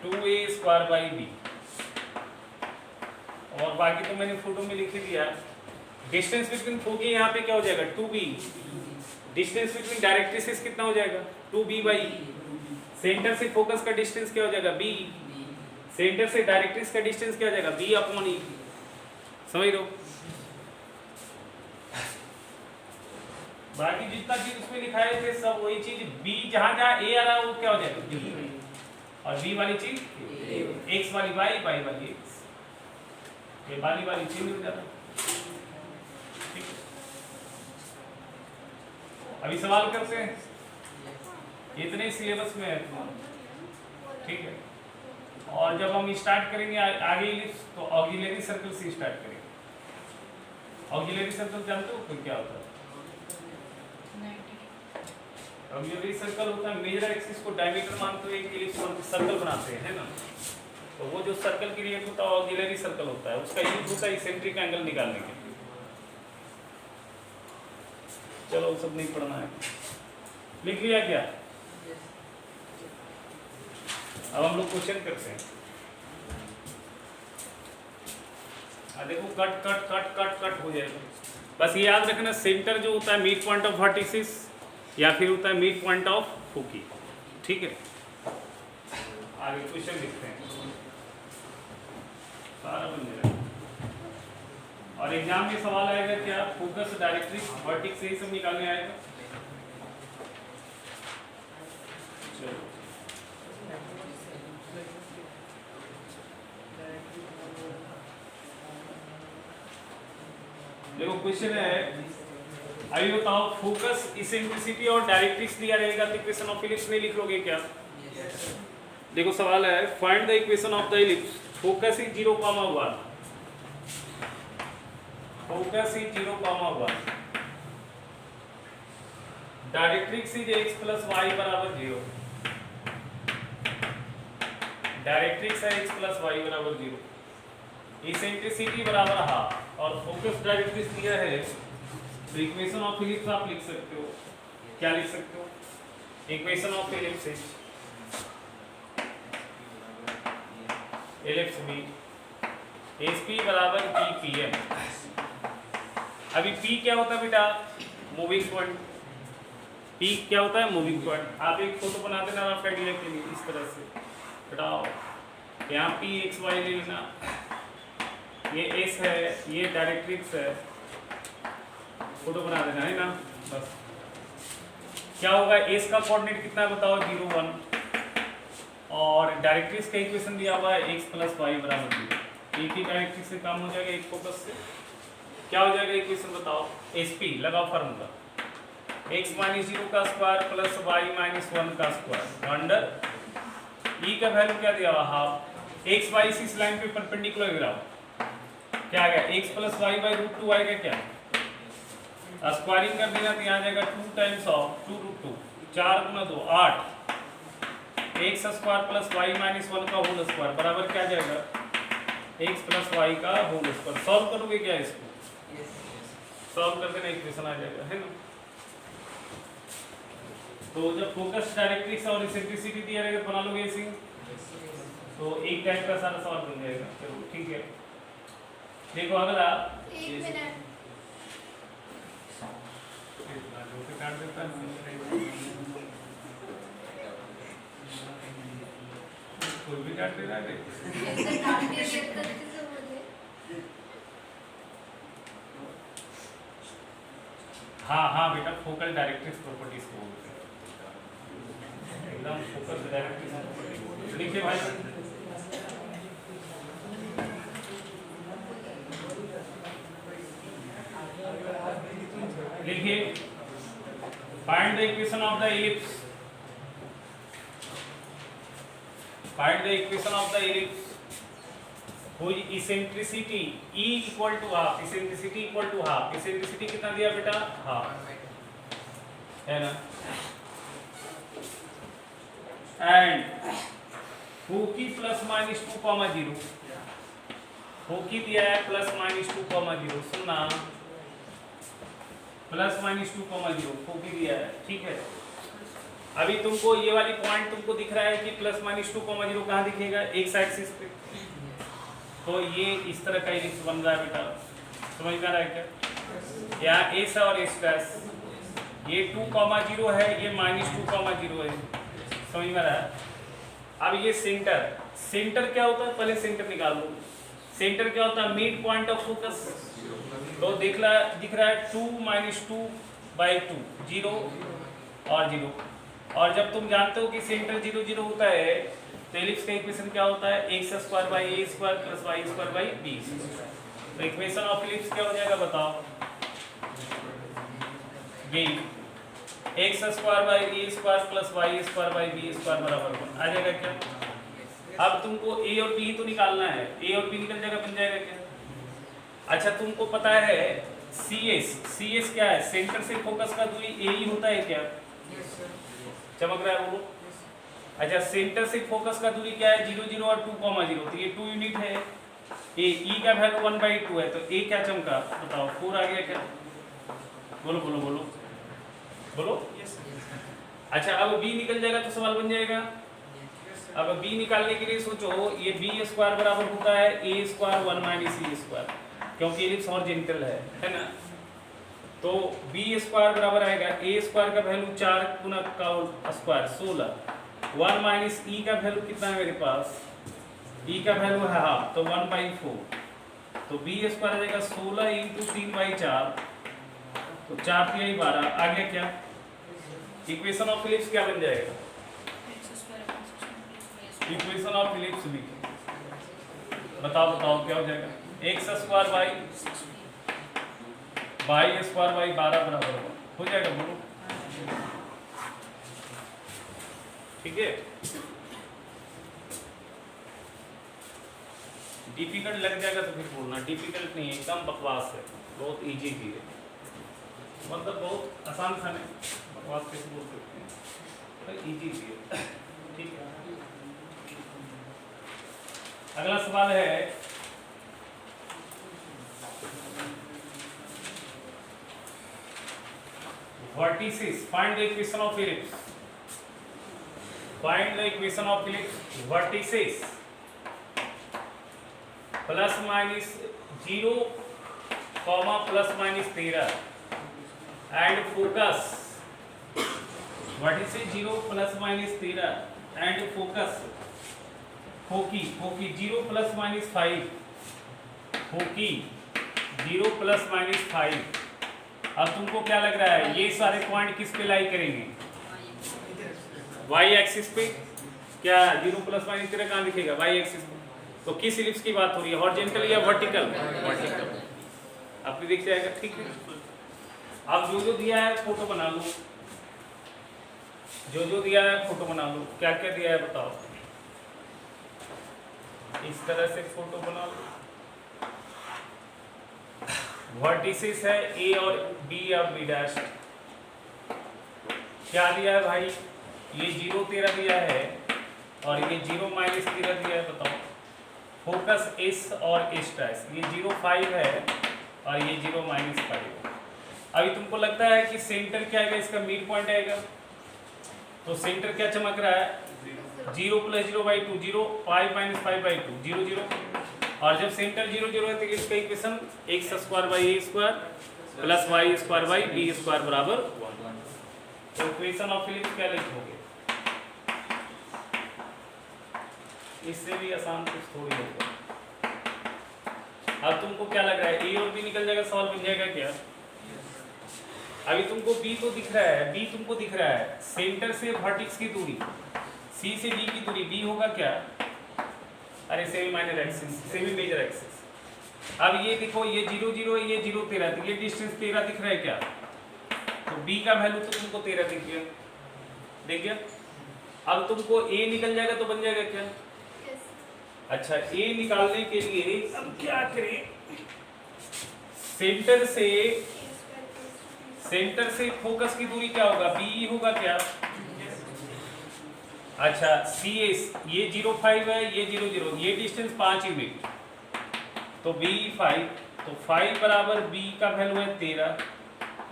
2a स्क्वायर बाई b। और बाकी तो मैंने फोटो में लिख ही दिया। डिस्टेंस बिटवीन फोकी यहाँ पे क्या हो जाएगा? 2b। डिस्टेंस बिटवीन डायरेक्ट्रिसेस कितना हो जाएगा? 2b by. सेंटर से फोकस का डिस्टेंस क्या हो जाएगा? b। सेंटर से डायरेक्ट्रिक्स का डिस्टेंस क्या हो जाएगा? b upon e। समझ लो। बाकी जितना चीज उसमें लिखाए थे सब वही चीज, b जहां जहां a आ रहा है वो क्या हो जाएगा? b। और b वाली चीज x वाली y, y वाली x, ये वाली चेंज हो जाता है। ठीक है, अभी सवाल करते हैं, इतने सिलेबस में है तुम्हारा, ठीक है। और जब हम स्टार्ट करेंगे आगे इलिप्स तो ऑक्सिलरी सर्कल से स्टार्ट करेंगे। ऑक्सिलरी सर्कल जानते हो फिर क्या होता है? ऑक्सिलरी सर्कल होता है मेजर एक्सिस को डायमीटर मानते हुए एक इलिप्स सर्कल बनाते हैं, है ना। तो वो जो सर्कल क्रिएट होता है ऑक्सिलरी सर्कल होता है, उसका यूज होता है इसेंट्रिक एंगल निकालने के लिए। चलो वो सब नहीं पढ़ना है, लिख लिया क्या? अब हम लोग क्वेश्चन करते हैं। देखो cut cut cut cut cut हो जाएगा। बस ये याद रखना सेंटर जो होता है मिड पॉइंट ऑफ वर्टिसिस या फिर होता है मिड पॉइंट ऑफ फोकी, ठीक है। आगे क्वेश्चन लिखते हैं, सारा बन जाएगा। और एग्जाम में सवाल आएगा क्या? फोकस, डायरेक्ट्रिक्स, वर्टिक्स, यही सब निकालने आएगा। चलो देखो क्वेश्चन है, अभी बताओ फोकस, इसेंट्रिसिटी और डायरेक्ट्रिक्स दिया रहेगा तो इक्वेशन ऑफ इलिप्स नहीं लिख लोगे क्या? देखो सवाल है find the equation of the ellipse focus is 0,1, focus is 0,1, directrix is x plus y बराबर 0, डायरेक्ट्रिक्स है x प्लस y बराबर 0, इसेंट्रिसिटी बराबर हाफ और फोकस डायरेक्ट्रिक्स दिया है तो इक्वेशन ऑफ इलिप्स आप लिख सकते हो। क्या लिख सकते हो? Equation of ellipse is ellipse b SP बराबर PPM। अभी P क्या होता है बेटा? Moving point. P क्या होता है? Moving point. आप एक फोटो बना देना आपका आइडिया के लिए इस तरह से बताओ, यहाँ P x y ले लेना, ये S है, ये डायरेक्ट्रिक्स है, फोटो बना देना है ना। बस क्या होगा? S का कोऑर्डिनेट कितना है बताओ? 0 1 और डायरेक्ट्रिक्स का इक्वेशन दिया हुआ है x प्लस वाई बराबर 0। एक ही डायरेक्ट्रिक्स से काम हो जाएगा, एक फोकस से। क्या हो जाएगा इक्वेशन बताओ? SP लगाओ फार्मूला, x माइनस 0 का स्क्वायर प्लस वाई माइनस 1 का स्क्वायर अंडर E का वैल्यू क्या दिया हुआ? हाफ। x y इस लाइन पे परपेंडिकुलर गिराओ, क्या आ गया? x plus y by root 2 आएगा क्या? स्क्वायरिंग कर देना तो यहाँ जाएगा 2 टाइम्स ऑफ 2 रूट 2, 4 गुना 2 8, x square plus y minus 1 का होल स्क्वायर बराबर क्या जाएगा? एक्स प्लस वाई का होल स्क्वायर। सॉल्व करोगे क्या इसको? सॉल्व कर देना इक्वेशन आ जाएगा, है ना। तो जब फोकस, डायरेक्ट्रिक्स और इसेंट्रिसिटी दिया रहेगा तो बना लोगे ऐसे, तो एक टाइप का सारा सवाल बन जाएगा। चलो ठीक है, देखो अगला। एक मिनट, काट देता है कोई भी काट दे रहा है। ऐसे काटने के तरीके से बोलिए। हाँ हाँ बेटा, फोकल डायरेक्ट्रिक्स प्रॉपर्टीज को बोलते हैं, एकदम फोकस डायरेक्ट्रिक्स प्रॉपर्टी। लिखिए भाई, लिखिए find the equation of the ellipse, find the equation of the ellipse whose eccentricity E equal to half, eccentricity equal to half, eccentricity कितना दिया बेटा? हाफ, है ना। एंड फोकी प्लस माइनस 2,0, फोकी दिया है प्लस माइनस 2,0, सुनना, प्लस माइनस 2,0 फोकी दिया है, ठीक है। अभी तुमको ये वाली पॉइंट तुमको दिख रहा है कि प्लस माइनस 2,0 कहाँ दिखेगा? एक्स एक्सिस पे। तो ये इस तरह का इलिप्स बन रहा है बेटा, समझ में आ रहा है क्या? यहाँ एस और एस डैश, ये 2,0 है, ये माइनस 2,0 है, समझ में आ रहा है। अब ये सेंटर, सेंटर क्या होता है? पहले सेंटर निकाल लो। सेंटर क्या होता है? Mid point of focus. तो दिख रहा है 2 माइनस 2/2, 0 और 0। और जब तुम जानते हो कि सेंटर 0 0 होता है तो इलिप्स का इक्वेशन क्या होता है? X square by A square plus y square by b. तो इक्वेशन ऑफ इलिप्स क्या हो जाएगा बताओ? ये x square by A square plus y square by B square बराबर 1 आ जाएगा क्या? अब तुमको ए और बी ही तो निकालना है, ए और बी निकल जाएगा, बन जाएगा क्या? अच्छा तुमको पता है सी एस क्या है? सेंटर से फोकस का दूरी ए ही होता है क्या? चमक रहा है वो? अच्छा सेंटर से फोकस का दूरी क्या है? 0 0 और 2,0, तो ये 2 यूनिट है। ए ई का वैल्यू 1/2 है, तो ए क्या चमका? बताओ 4 आ गया क्या? बोलो बोलो बोलो बोलो। अच्छा अब बी निकल जाएगा तो सवाल बन जाएगा। अब बी निकालने के लिए सोचो, ये बी स्क्वायर बराबर होता है ए स्क्वायर 1 माइनस ई स्क्वायर, क्योंकि एलिप्स हॉरिजॉन्टल है ना। तो बी स्क्वायर बराबर आएगा ए स्क्वायर का वैल्यू 4 गुना का स्क्वायर 16, 1 माइनस ई का वैल्यू कितना है मेरे पास? ई का वैल्यू है हाफ, तो 1/4, तो बी स्क्वायर आ जाएगा 16 इंटू 3/4, तो 4 3 12 आ गया क्या? इक्वेशन ऑफ इलिप्स क्या बन जाएगा? इक्वेशन ऑफ इलिप्स भी बताओ बताओ क्या हो जाएगा? X square by square by 12 बराबर हो जाएगा, बोलो। ठीक है, डिफिकल्ट लग जाएगा तो फिर बोलना, डिफिकल्ट नहीं है, एकदम बकवास है, बहुत इजी चीज है, मतलब बहुत आसान था नहीं, बकवास कैसे बोल सकते हैं, तो इजी चीज है। ठीक है, अगला सवाल है vertices, find the equation of ellipse, find the equation of ellipse vertices plus minus 0, plus minus 13 and focus, vertices 0 plus minus 13 and focus, foci 0 plus minus 5, foci 0 plus minus 5। अब तुमको क्या लग रहा है ये सारे पॉइंट किस पे लाई करेंगे? वाई एक्सिस पे। क्या 0 प्लस माइनस 13 कहाँ दिखेगा? वाई एक्सिस पे। तो किस इलिप्स की बात हो रही है, हॉरिजॉन्टल या वर्टिकल? वर्टिकल, आपको दिख जाएगा। ठीक है, अब जो दिया है फोटो बना लो, जो दिया है फोटो बना लो। क्या क्या दिया है बताओ? इस तरह से फोटो बना लो। वर्टिसेस है ए और बी और बी डैश। क्या दिया है भाई? ये 0 13 दिया है और ये 0 माइनस 13 दिया है। बताओ फोकस एस और एस डैश, ये 0 5 है और ये 0 माइनस 5। अभी तुमको लगता है कि सेंटर क्या आएगा? इसका मिड पॉइंट आएगा। तो सेंटर क्या चमक रहा है? 0 प्लस 0/2, 0 5 माइनस 5/2, 0 0। और जब सेंटर 0 0 है तो इसका equation x square by A square plus y square by B square बराबर 1। तो इक्वेशन ऑफ इलिप्स क्या लिखोगे? इससे भी आसान कुछ थोड़ी होगा। अब तुमको क्या लग रहा है ए और बी निकल जाएगा, सवाल बन जाएगा क्या? अभी तुमको बी तो दिख रहा है, बी तुमको दिख रहा है, सेंटर से वर्टेक्स की दूरी, सी से डी की दूरी बी होगा क्या? अरे semi minor axis, semi major axis. अब ये देखो ये 0 0 ये 0 13, तो ये डिस्टेंस 13 दिख रहा है क्या? तो बी का वैल्यू तो तुमको 13 दिख गया, देख गया। अब तुमको ए निकल जाएगा तो बन जाएगा क्या? yes. अच्छा ए निकालने के लिए अब क्या करें? सेंटर से फोकस की दूरी क्या होगा? बी होगा क्या? अच्छा सी एस, ये 0 5 है, ये 0 0, ये डिस्टेंस 5 यूनिट, तो बी 5, तो 5 बराबर बी का वैल्यू है 13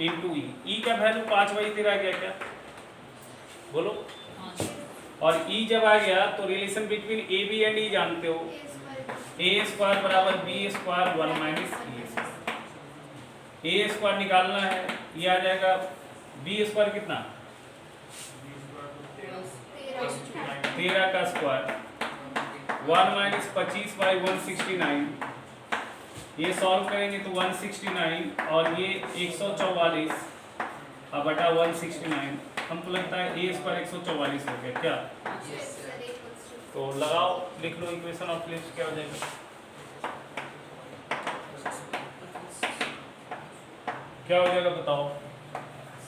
इंटू ई, ई का वैल्यू 5/13 आ गया क्या? बोलो। और ई जब आ गया तो relation between A B and E जानते हो, ए स्क्वायर बराबर B square 1 minus A square निकालना है, ये आ जाएगा बी स्क्वायर कितना? 13 का स्क्वायर 1 माइनस 25/169, ये सॉल्व करेंगे तो 169 और ये 144 अब बटा 169, हमको लगता है ए स्क्वायर 144 हो गया क्या? तो लगाओ, लिख लो इक्वेशन ऑफ इलिप्स क्या हो जाएगा? क्या हो जाएगा बताओ?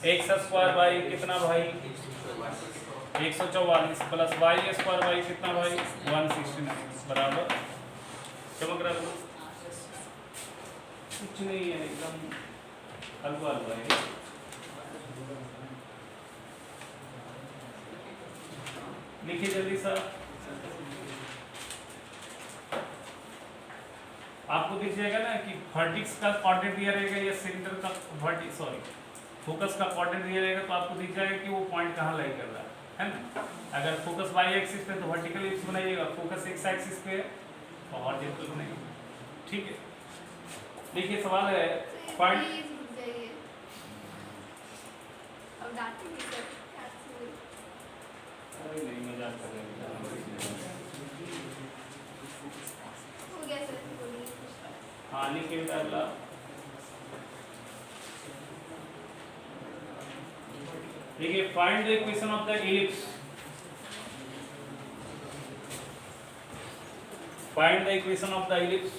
एक्स स्क्वायर बाई कितना भाई? 144 प्लस वाई स्क्वायर वाई कितना भाई 169 बराबर चमक रहा है कुछ नहीं है एकदम हलवा हलवा है। लिखिए जल्दी सर। आपको दिख जाएगा ना कि वर्टेक्स का कोऑर्डिनेट दिया रहेगा या सेंटर का फोकस का कोऑर्डिनेट दिया रहेगा, तो आपको दिख जाएगा कि वो पॉइंट कहाँ लाई कर रहा है ना। अगर फोकस वाई एक्सिस पे तो वर्टिकल एलिप्स बनाइएगा, फोकस एक्स एक्सिस पे तो हॉरिजॉन्टल बनाइएगा। ठीक है, देखिए सवाल है पॉइंट। प्लीज रुक जाइए, अब डांटेंगे सर कैसे। अरे नहीं मजाक कर रहे हैं। हो गया सर, बोलिए। हाँ लिखिए अगला। देखिए find the equation of the ellipse. Find the equation of the ellipse.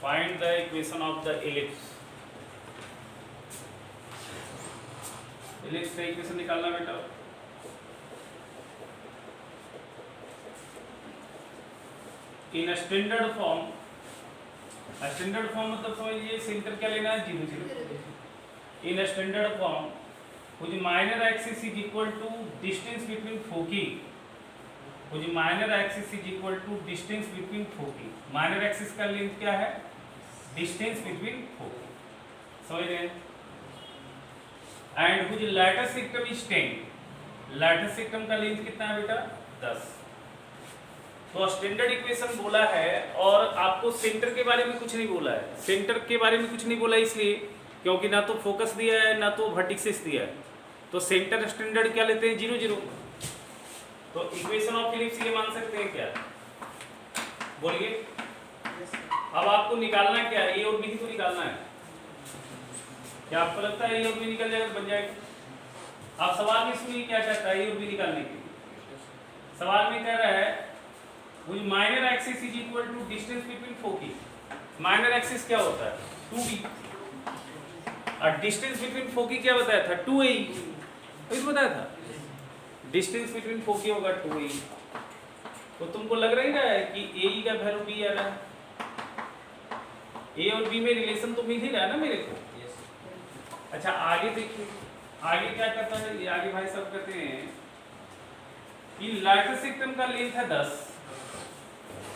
Find the equation of the ellipse. Ellipse का इक्वेशन निकालना बेटा। In standard form, standard form मतलब समझिए सेंटर क्या लेना है 0 0। In a standard form, whose minor axis is equal to distance between foci, whose minor axis is equal to distance between foci. Minor axis का length क्या है? Distance between foci. समझ रहे हैं? And whose lateral sectum is 10. Lateral sectum का length कितना है बेटा? 10. तो स्टैंडर्ड इक्वेशन बोला है और आपको सेंटर के बारे में कुछ नहीं बोला है। सेंटर के बारे में कुछ नहीं बोला इसलिए क्योंकि ना तो फोकस दिया है ना तो वर्टिक्सिस दिया है, तो सेंटर स्टैंडर्ड क्या लेते हैं 0 0। तो इक्वेशन ऑफ एलिप्स ये मान सकते हैं क्या? बोलिए। अब आपको निकालना क्या है? ए और बी को निकालना है। क्या आपको लगता है ए और बी निकल जाएगा, बन जाएगा? आप सवाल में सुनिए क्या कहता है ए और बी निकालने के लिए। सवाल में कह रहा है which minor axis is equal to distance between foci. Minor axis क्या होता है? 2b। और डिस्टेंस बिटवीन फोकी क्या बताया था? 2a। वही तो बताया था, डिस्टेंस बिटवीन फोकी होगा 2a। तो तुमको लग रहा है कि a का वैल्यू b आ रहा है। a और b में रिलेशन तो मिल ही रहा है ना मेरे को। अच्छा आगे देखिए, आगे क्या करता है ये? आगे भाई साहब कहते हैं कि लाइटर सेक्टम का लेंथ है 10,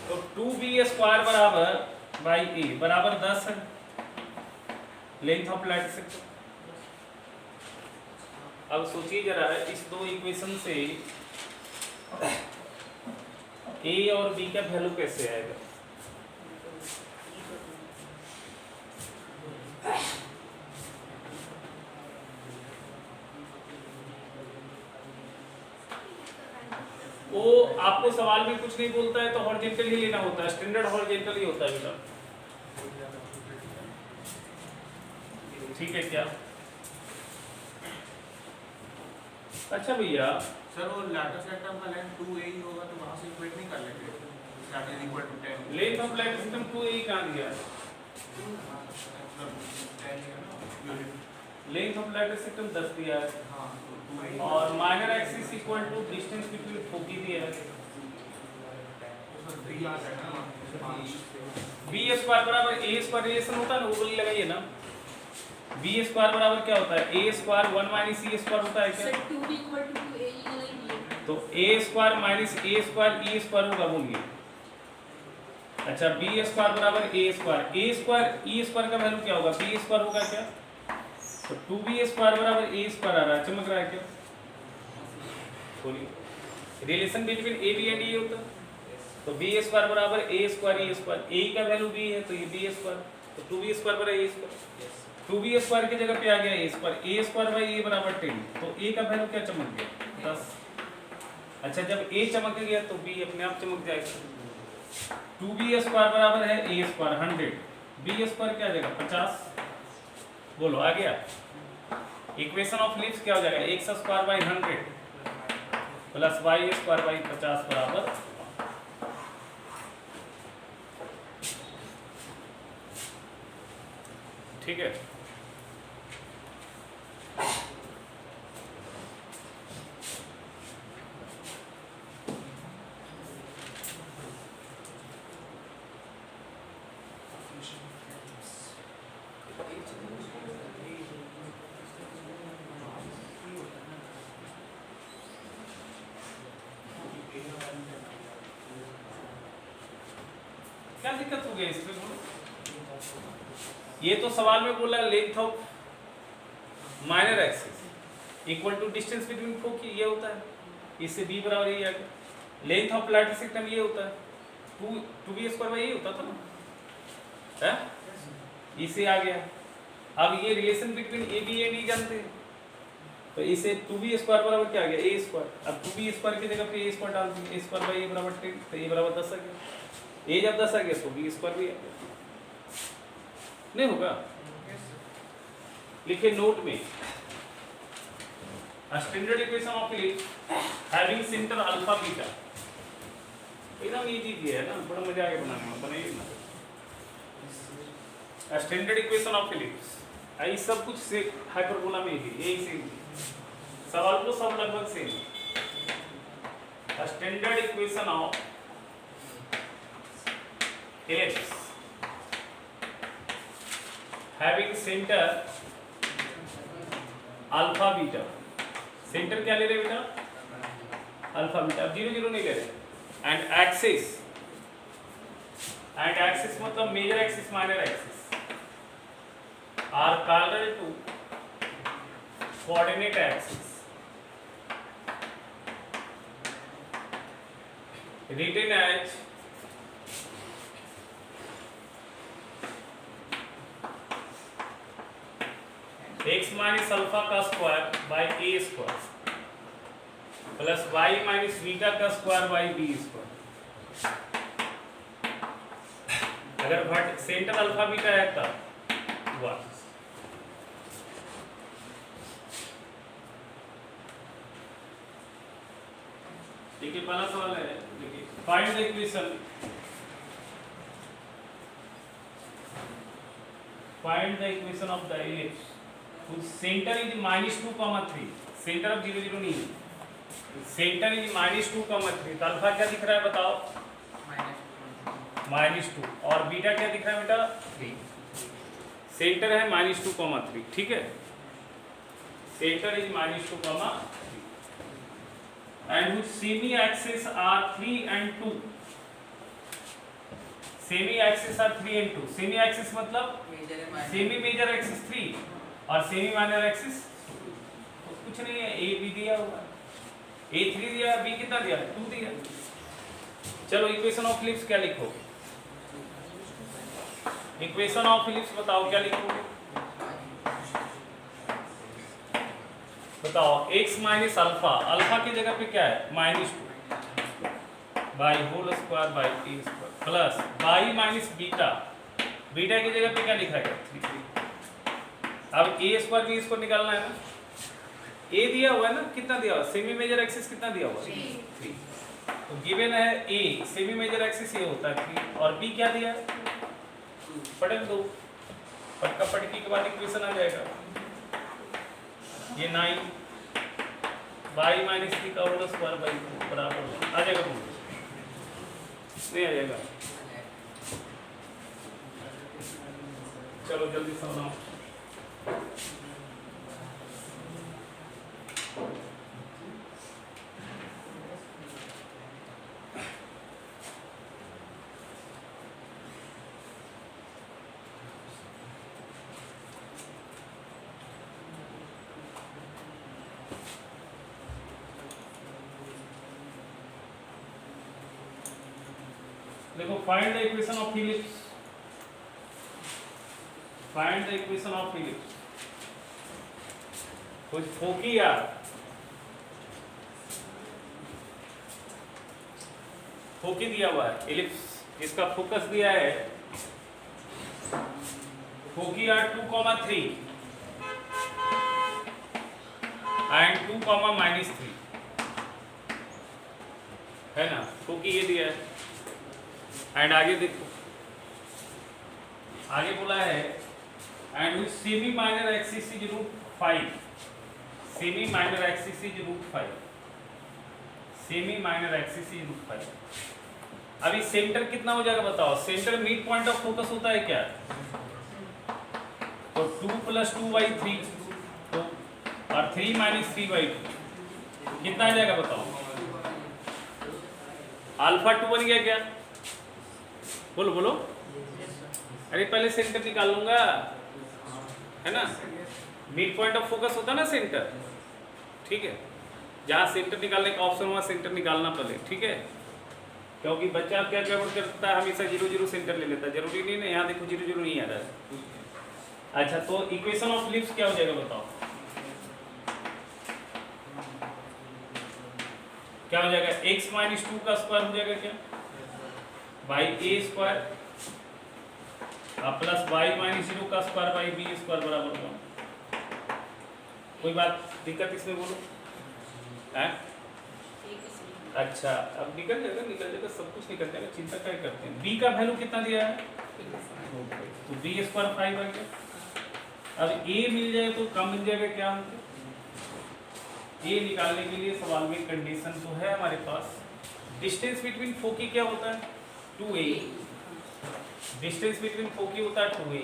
तो 2b² बराबर बाई a बराबर 10 है लेंथ ऑफ लाइटर सेक्टम। अब सोचिए जरा इस दो इक्वेशन से a और b का वैल्यू कैसे आएगा? वो आपको सवाल में कुछ नहीं बोलता है तो हॉरिजॉन्टल ही लेना होता है, स्टैंडर्ड हॉरिजॉन्टल ही होता है बेटा। ठीक है क्या? अच्छा भैया सर वो लैटर सेक्टम का लेंथ 2a ही होगा तो वहां से इक्वेट नहीं कर लेंगे? That is equal to 10। Length of lighter system 2a ही कहां दिया है? लेंथ ऑफ लाइटर सिस्टम 10 दिया है। हां तो 2a और minor axis equal to distance between foci दिया है। उसमें 3 आ जाएगा ना 5। b² बराबर a² रिलेशन होता है ना, वो बोली लगाइए ना। b² बराबर क्या होता है? a² 1 माइनस c² होता है क्या? Sir 2b equal to 2a ही नहीं है। तो a² माइनस a² e² होगा, बोलिए। अच्छा b² बराबर a² e² का वैल्यू क्या होगा? b² होगा क्या? तो 2b² बराबर a² आ रहा है, चमक रहा है क्या? बोलिए। Relation between a b and e होता है तो b² बराबर a² e²। a का वैल्यू b है तो ये b², तो 2b² बराबर a²। 2b² की जगह पे आ गया a² बाई a बराबर 10, तो a का वैल्यू क्या चमक गया? 10। अच्छा जब a चमक गया तो b अपने आप चमक जाएगा। 2b² बराबर है a² 100, b² क्या आ जाएगा? 50। बोलो आ गया। इक्वेशन ऑफ एलिप्स क्या हो जाएगा? x² by 100 plus y² by 50 बराबर। ठीक है। क्या दिक्कत हो गई इसमें बोलो? ये तो सवाल में बोला length of minor axis equal to distance between foci, ये होता है। इससे b बराबर ये आ गया। लेंथ ऑफ लैटिस सेक्टम ये होता है 2b² ये होता था ना, है? इसे आ गया। अब ये relation between a b a नहीं जानते, तो इसे 2b² बराबर क्या आ गया a²। अब 2b² की जगह पे a² डाल देंगे, a² a बराबर 10, तो a बराबर 10 आ गया। a जब 10 आ गया तो b² भी आ गया। नहीं होगा? लिखिए नोट में, standard equation of ellipse having centre alpha beta. एकदम इजी दिया है ना, बड़ा मजा आ गया बनाने में, बनाइए ना। स्टैंडर्ड इक्वेशन ऑफ इलिप्स आई सब कुछ से हाइपरबोला में ही यही सेम, सवाल तो सब लगभग same. Standard equation of ellipse having centre alpha beta. Centre क्या ले रहे बेटा? Alpha beta. अब 0 0 नहीं ले रहे। एंड एक्सिस मतलब major axis minor axis are parallel to coordinate axis written as x minus alpha का square by a square plus y minus beta का स्क्वायर बाय b स्क्वायर। अगर सेंटर अल्फा बीटा है तब हुआ। देखिए पहला सवाल है, देखिए find the equation of the ellipse whose center is -2, 3। Centre अब 0 0 नहीं है, सेंटर इज -2, 3। तो अल्फा क्या दिख रहा है बताओ? -2 और बीटा क्या दिख रहा है बेटा? 3। सेंटर है -2, 3, ठीक है। Centre is -2, 3 and whose semi axes are 3 and 2। Semi axis are 3 and 2। Semi axis मतलब सेमी मेजर एक्सिस 3 और सेमी माइनर एक्सिस तो कुछ नहीं है, ए भी दिया हुआ, ए 3 दिया, बी कितना दिया? 2 दिया। चलो इक्वेशन ऑफ इलिप्स क्या लिखोगे? इक्वेशन ऑफ इलिप्स बताओ क्या लिखोगे? बताओ x माइनस अल्फा, अल्फा की जगह पे क्या है? -2 by whole square by a square plus y minus beta, beta की जगह पे क्या लिखा है? 3। अब a स्क्वायर b स्क्वायर निकालना है ना, a दिया हुआ है ना, कितना दिया हुआ? सेमी मेजर एक्सिस कितना दिया हुआ? 3। तो गिवन है a सेमी मेजर एक्सिस ये होता है 3 और b क्या दिया है? पढ़ दो, पटका पटकी के बाद इक्वेशन आ जाएगा। ये 9 y माइनस 3 का होल स्क्वायर बाई 2 बराबर आ जाएगा। नहीं आ जाएगा? चलो जल्दी समझाओ। देखो find the equation of ellipse, find the equation of ellipse कुछ फोकी यार, फोकी दिया हुआ है इलिप्स, इसका फोकस दिया है फोकी आर 2, 3 एंड 2, -3 है ना। फोकी ये दिया है एंड आगे देखो, आगे बोला है and semi minor axis is √5। Semi minor axis is √5। Semi minor axis is √5। अभी सेंटर कितना हो जाएगा बताओ? Centre mid point of focus होता है क्या? तो तो 2 + 2/3 तो और 3 - 3/2 कितना आ जाएगा बताओ? अल्फा 2 बन गया क्या? बोलो बोलो। अरे पहले सेंटर निकाल लूंगा, है ना? मिड पॉइंट ऑफ फोकस होता है ना सेंटर, ठीक है? जहाँ सेंटर निकालने का ऑप्शन हुआ सेंटर निकालना पहले, ठीक है? क्योंकि बच्चा क्या गड़बड़ करता है, हमेशा 0 0 सेंटर ले लेता है, जरूरी नहीं ना। यहाँ देखो 0 0 नहीं आ रहा है। अच्छा तो इक्वेशन ऑफ लिप्स क्या हो जाएगा बताओ? क्या हो जाएगा? x - 2 का स्क्वायर हो जाएगा क्या? By a square plus y - 0 का स्क्वायर बाई b स्क्वायर बराबर 1। कोई बात दिक्कत इसमें बोलो है? अच्छा अब निकल जाएगा सब कुछ निकल जाएगा, चिंता क्या करते हैं। b का वैल्यू कितना दिया है? तो b स्क्वायर 5 आ गया। अब a मिल जाए तो कम मिल जाएगा क्या हमको? a निकालने के लिए सवाल में कंडीशन तो है हमारे पास। डिस्टेंस बिटवीन फोकी क्या होता है? 2a। डिस्टेंस बिटवीन फोकी होता है 2a।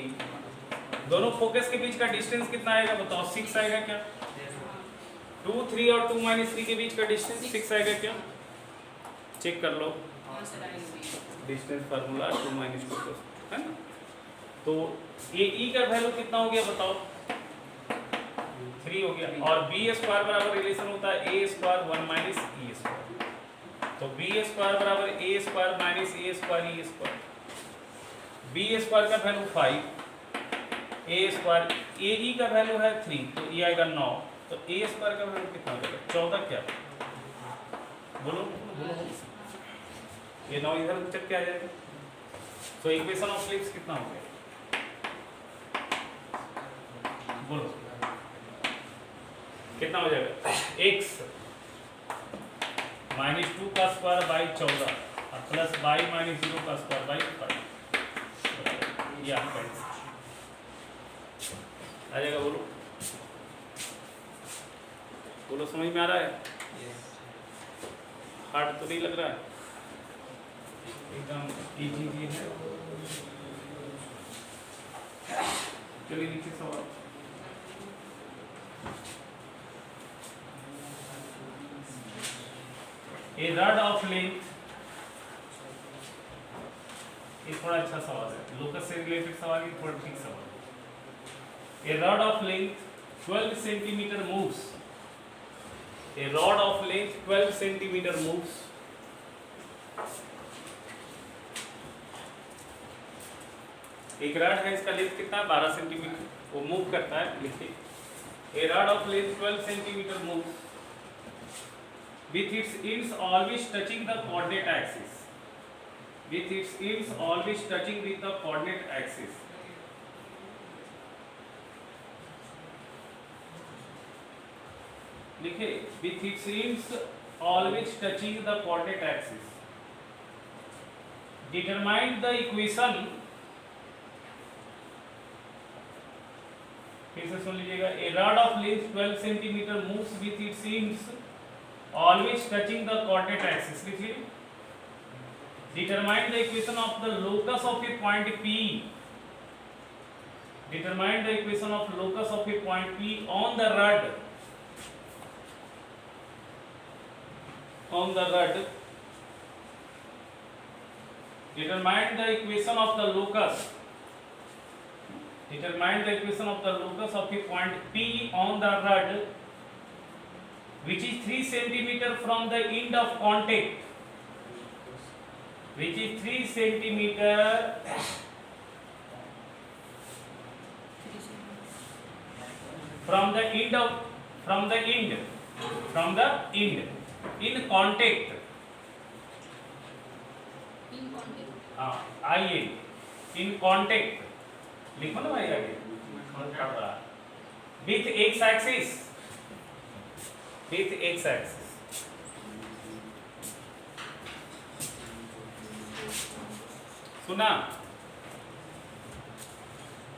दोनों फोकस के बीच का डिस्टेंस कितना आएगा बताओ? 6 आएगा क्या? 2 3 और 2 - 3 के बीच का डिस्टेंस 6 आएगा क्या? चेक कर लो डिस्टेंस फार्मूला 2 - 2 है ना? तो AE का वैल्यू कितना हो गया बताओ? 3 हो गया। और b स्क्वायर बराबर रिलेशन होता है a स्क्वायर 1 - e स्क्वायर। तो b स्क्वायर बराबर a square minus a square e square. b square का वैल्यू 5, a स्क्वायर AE का वैल्यू है 3 तो ये आएगा 9। तो a स्क्वायर का वैल्यू कितना हो जाएगा? 14 क्या? बोलो बोलो। ये 9 इधर उचक के आ जाएगा। तो इक्वेशन ऑफ लिप्स कितना हो गया? बोलो कितना हो जाएगा? x - 2 का स्क्वायर बाई 14 और प्लस y - 0 का स्क्वायर बाई 5। ये आपका आ जाएगा। बोलो बोलो, समझ में आ रहा है? हार्ड तो नहीं लग रहा है? एकदम इजी है। चलिए नीचे सवाल। A rod of length, ये थोड़ा अच्छा सवाल है, लोकस से रिलेटेड सवाल है, थोड़ा ठीक सवाल है। A rod of length 12 centimeter moves. A rod of length 12 centimeter moves. एक रॉड है, इसका लेंथ कितना है? 12 सेंटीमीटर, वो मूव करता है। लिखिए A rod of length 12 centimeter moves with its ends always touching the coordinate axis. With its ends always touching with the coordinate axis. लिखे with its ends always touching the coordinate axis. Determine the equation. फिर से सुन लीजिएगा। A rod of length 12 centimeter moves with its ends always touching the coordinate axis. लिखिए determine the equation of the locus of a point P. Determine the equation of locus of a point P on the rod. On the rod. Determine the equation of the locus. Determine the equation of the locus of a point P on the rod, which is 3 centimeter from the end of contact. Which is 3 centimeter from the end of from the end in contact. In contact. लिखो ना भाई आगे। With x axis. With x axis. सुना?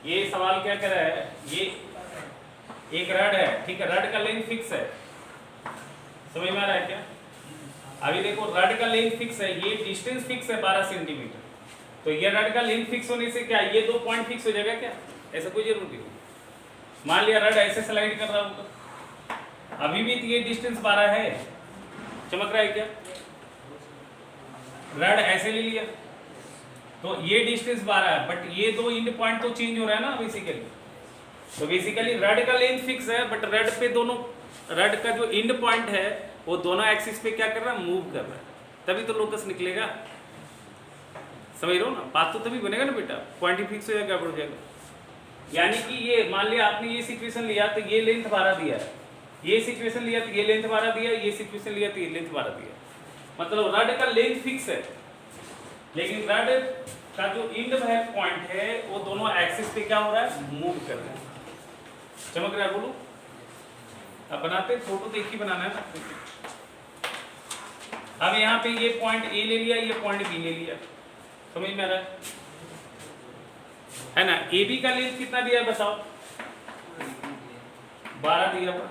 ये सवाल क्या कर रहा है? ये एक रड है, ठीक है? रड का लेंथ फिक्स है, समझ में आ रहा है क्या? अभी देखो रड का लेंथ फिक्स है, ये डिस्टेंस फिक्स है 12 सेंटीमीटर। तो ये रड का लेंथ फिक्स होने से क्या ये 2 पॉइंट फिक्स हो जाएगा क्या? ऐसा कोई जरूरी नहीं। मान लिया रड ऐसे स्लाइड कर रहा होगा, अभी भी तो ये डिस्टेंस 12 है, चमक रहा है क्या? रड ऐसे ले लिया तो ये डिस्टेंस 12 है, बट ये दो इंड पॉइंट तो चेंज हो रहा है ना बेसिकली। तो बेसिकली रड का लेंथ फिक्स है, बट रड पे दोनों, रड का जो इंड पॉइंट है वो दोनों एक्सिस पे क्या कर रहा है, मूव कर रहा है, तभी तो लोकस निकलेगा। समझ रहे हो ना बात? तो तभी बनेगा ना बेटा, पॉइंट ही फिक्स हो जाएगा, बढ़ जाएगा। यानी कि ये मान लिया आपने ये सिचुएशन लिया तो ये लेंथ 12 दिया है, ये सिचुएशन लिया तो ये लेंथ 12 दिया, ये सिचुएशन लिया तो ये लेंथ 12 दिया, मतलब रड का लेंथ फिक्स है, लेकिन रड का जो इंड पॉइंट है वो दोनों एक्सिस पे क्या हो रहा है, मूव कर रहा है। चमक रहा है? बोलो। अब बनाते फोटो तो एक ही बनाना है ना। अब यहाँ पे ये पॉइंट ए ले लिया, ये पॉइंट बी ले लिया, समझ में आ रहा है ना? ए बी का लेंथ कितना दिया है बताओ? 12 दिया हुआ।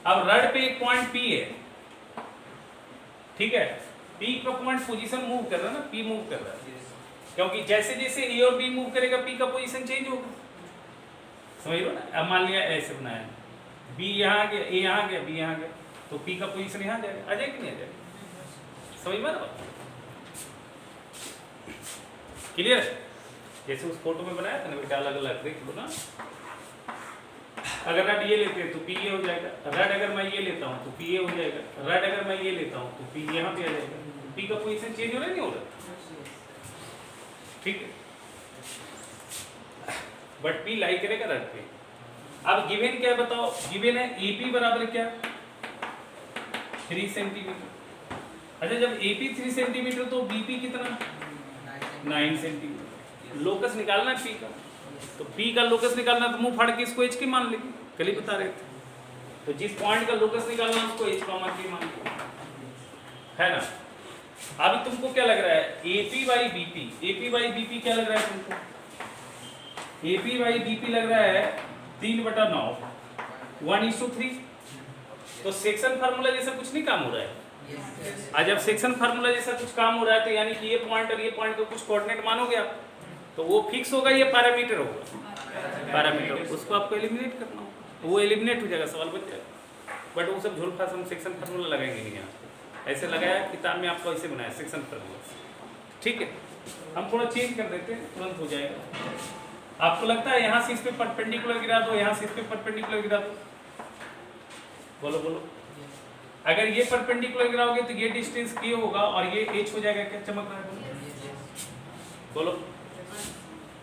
अब रड पे एक पॉइंट पी है, ठीक है, पी का पॉइंट पोजीशन मूव कर रहा है ना, पी मूव कर रहा है, क्योंकि जैसे जैसे ए और बी मूव करेगा पी का पोजीशन चेंज होगा, समझ लो ना। अब मान लिया ऐसे बनाया, बी यहाँ गया, ए यहाँ गया, बी यहाँ गया, तो पी का पोजीशन यहाँ जाएगा, आ जाएगा कि नहीं आ जाएगा? समझ में आ रहा? क्लियर है? जैसे उस फोटो में बनाया था ना बेटा, अलग अलग देख लो ना। अगर रड ये लेते हैं तो पी ये हो जाएगा, रड अगर मैं ये लेता हूँ तो पी ये हो जाएगा, रड अगर मैं ये लेता हूँ तो पी यहाँ पे आ जाएगा, पी का पोजीशन चेंज हो रहा है नहीं हो रहा? ठीक है, बट पी लाई करेगा रड पे। अब गिवन क्या है बताओ? गिवन है एपी बराबर क्या, 3 सेंटीमीटर। अच्छा, जब एपी 3 सेंटीमीटर तो बीपी कितना, 9 सेंटीमीटर। लोकस निकालना है पी का, तो पी का लोकस निकालना तो मुंह फाड़ के इसको एच के मान लेंगे, कल ही बता रहे थे। तो जिस पॉइंट का लोकस निकालना उसको एच कॉमा के मान लेंगे, है ना? अभी तुमको क्या लग रहा है? AP by BP, AP by BP क्या लग रहा है तुमको? एपी बाई बीपी लग रहा है 3/9, 1:3। तो सेक्शन फार्मूला जैसा कुछ नहीं काम हो रहा है। आज जब सेक्शन फार्मूला जैसा कुछ काम हो रहा है तो यानी कि ये पॉइंट और ये पॉइंट को कुछ कोऑर्डिनेट मानोगे आप, तो वो फिक्स होगा, ये पैरामीटर होगा, पैरामीटर, उसको आपको एलिमिनेट करना होगा, वो एलिमिनेट हो जाएगा, सवाल बच जाएगा। बट वो सब झूल फास हम सेक्शन फार्मूला लगाएंगे नहीं, यहाँ ऐसे लगाया किताब में आपको ऐसे बनाया सेक्शन फार्मूला, ठीक है। हम थोड़ा चेंज कर देते हैं, तुरंत हो जाएगा। आपको लगता है यहाँ से इस पे परपेंडिकुलर गिरा दो, यहाँ से इस पे परपेंडिकुलर गिरा दो, बोलो बोलो। अगर ये परपेंडिकुलर गिराओगे तो ये डिस्टेंस के होगा और ये एच हो जाएगा, क्या चमक रहा है? बोलो।